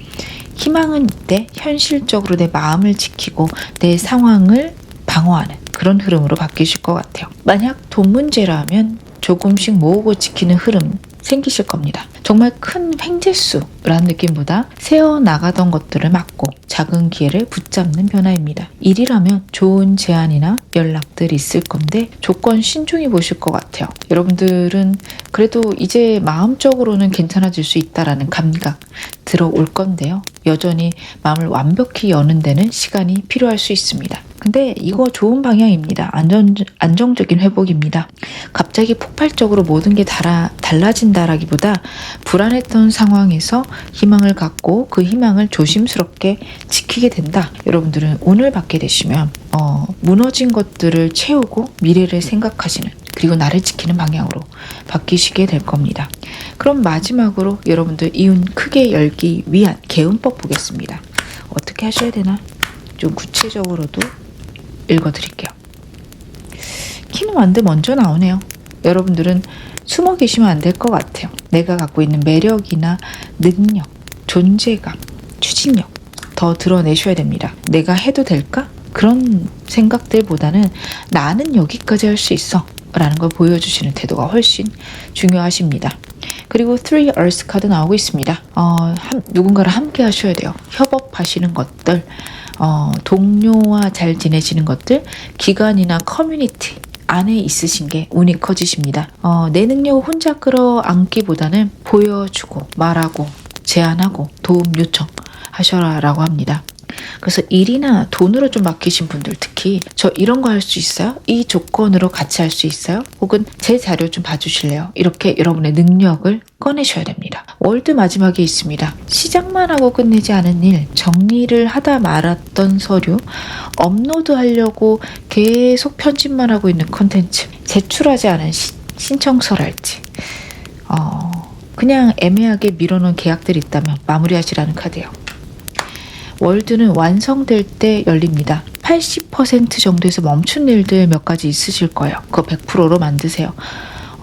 Speaker 1: 희망은 이때 현실적으로 내 마음을 지키고 내 상황을 방어하는 그런 흐름으로 바뀌실 것 같아요. 만약 돈 문제라면 조금씩 모으고 지키는 흐름 생기실 겁니다. 정말 큰 횡재수라는 느낌보다 새어나가던 것들을 막고 작은 기회를 붙잡는 변화입니다. 일이라면 좋은 제안이나 연락들이 있을 건데 조건 신중히 보실 것 같아요. 여러분들은 그래도 이제 마음적으로는 괜찮아질 수 있다라는 감각 들어올 건데요. 여전히 마음을 완벽히 여는 데는 시간이 필요할 수 있습니다. 근데 이거 좋은 방향입니다. 안정적인 회복입니다. 갑자기 폭발적으로 모든 게 달라진다라기보다 불안했던 상황에서 희망을 갖고 그 희망을 조심스럽게 지키게 된다. 여러분들은 오늘 받게 되시면 무너진 것들을 채우고 미래를 생각하시는 그리고 나를 지키는 방향으로 바뀌시게 될 겁니다. 그럼 마지막으로 여러분들 이운 크게 열기 위한 개운법 보겠습니다. 어떻게 하셔야 되나? 좀 구체적으로도 읽어드릴게요. 키는 먼저 나오네요. 여러분들은 숨어 계시면 안 될 것 같아요. 내가 갖고 있는 매력이나 능력, 존재감, 추진력 더 드러내셔야 됩니다. 내가 해도 될까? 그런 생각들보다는 나는 여기까지 할 수 있어 라는 걸 보여주시는 태도가 훨씬 중요하십니다. 그리고 3 Earth 카드 나오고 있습니다. 누군가랑 함께 하셔야 돼요. 협업하시는 것들, 동료와 잘 지내시는 것들, 기관이나 커뮤니티 안에 있으신 게 운이 커지십니다. 내 능력을 혼자 끌어안기보다는 보여주고 말하고 제안하고 도움 요청하셔라라고 합니다. 그래서 일이나 돈으로 좀 맡기신 분들 특히 저 이런 거 할 수 있어요? 이 조건으로 같이 할 수 있어요? 혹은 제 자료 좀 봐주실래요? 이렇게 여러분의 능력을 꺼내셔야 됩니다. 월드 마지막에 있습니다. 시작만 하고 끝내지 않은 일, 정리를 하다 말았던 서류, 업로드하려고 계속 편집만 하고 있는 콘텐츠, 제출하지 않은 신청서랄지 그냥 애매하게 미뤄놓은 계약들이 있다면 마무리하시라는 카드예요. 월드는 완성될 때 열립니다. 80% 정도에서 멈춘 일들 몇 가지 있으실 거예요. 그거 100%로 만드세요.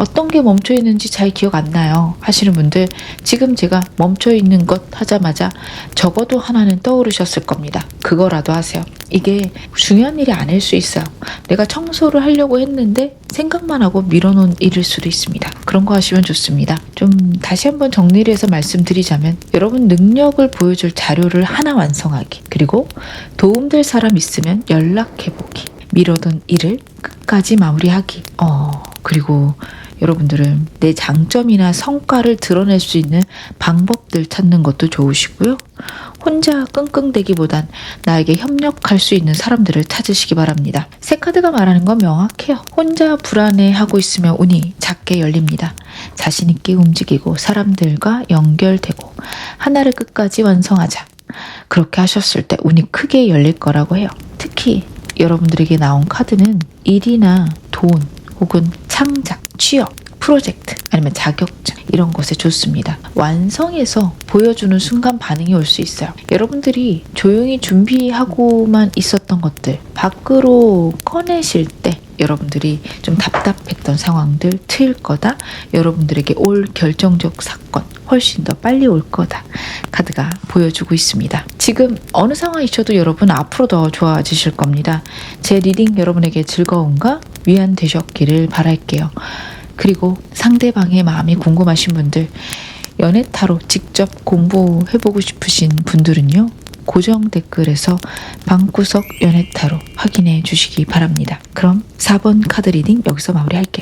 Speaker 1: 어떤 게 멈춰 있는지 잘 기억 안 나요 하시는 분들, 지금 제가 멈춰 있는 것 하자마자 적어도 하나는 떠오르셨을 겁니다. 그거라도 하세요. 이게 중요한 일이 아닐 수 있어요. 내가 청소를 하려고 했는데 생각만 하고 밀어놓은 일일 수도 있습니다. 그런 거 하시면 좋습니다. 좀 다시 한번 정리를 해서 말씀드리자면, 여러분 능력을 보여줄 자료를 하나 완성하기, 그리고 도움될 사람 있으면 연락해보기, 미뤄둔 일을 끝까지 마무리하기, 그리고 여러분들은 내 장점이나 성과를 드러낼 수 있는 방법들 찾는 것도 좋으시고요. 혼자 끙끙대기보단 나에게 협력할 수 있는 사람들을 찾으시기 바랍니다. 새 카드가 말하는 건 명확해요. 혼자 불안해하고 있으면 운이 작게 열립니다. 자신 있게 움직이고 사람들과 연결되고 하나를 끝까지 완성하자. 그렇게 하셨을 때 운이 크게 열릴 거라고 해요. 특히 여러분들에게 나온 카드는 일이나 돈 혹은 창작, 취업, 프로젝트, 아니면 자격증, 이런 것에 좋습니다. 완성해서 보여주는 순간 반응이 올 수 있어요. 여러분들이 조용히 준비하고만 있었던 것들 밖으로 꺼내실 때 여러분들이 좀 답답했던 상황들 트일 거다. 여러분들에게 올 결정적 사건 훨씬 더 빨리 올 거다. 카드가 보여주고 있습니다. 지금 어느 상황이셔도 여러분 앞으로 더 좋아지실 겁니다. 제 리딩 여러분에게 즐거움과 위안 되셨기를 바랄게요. 그리고 상대방의 마음이 궁금하신 분들, 연애 타로 직접 공부해보고 싶으신 분들은요, 고정 댓글에서 방구석 연애 타로 확인해 주시기 바랍니다. 그럼 4번 카드 리딩 여기서 마무리할게요.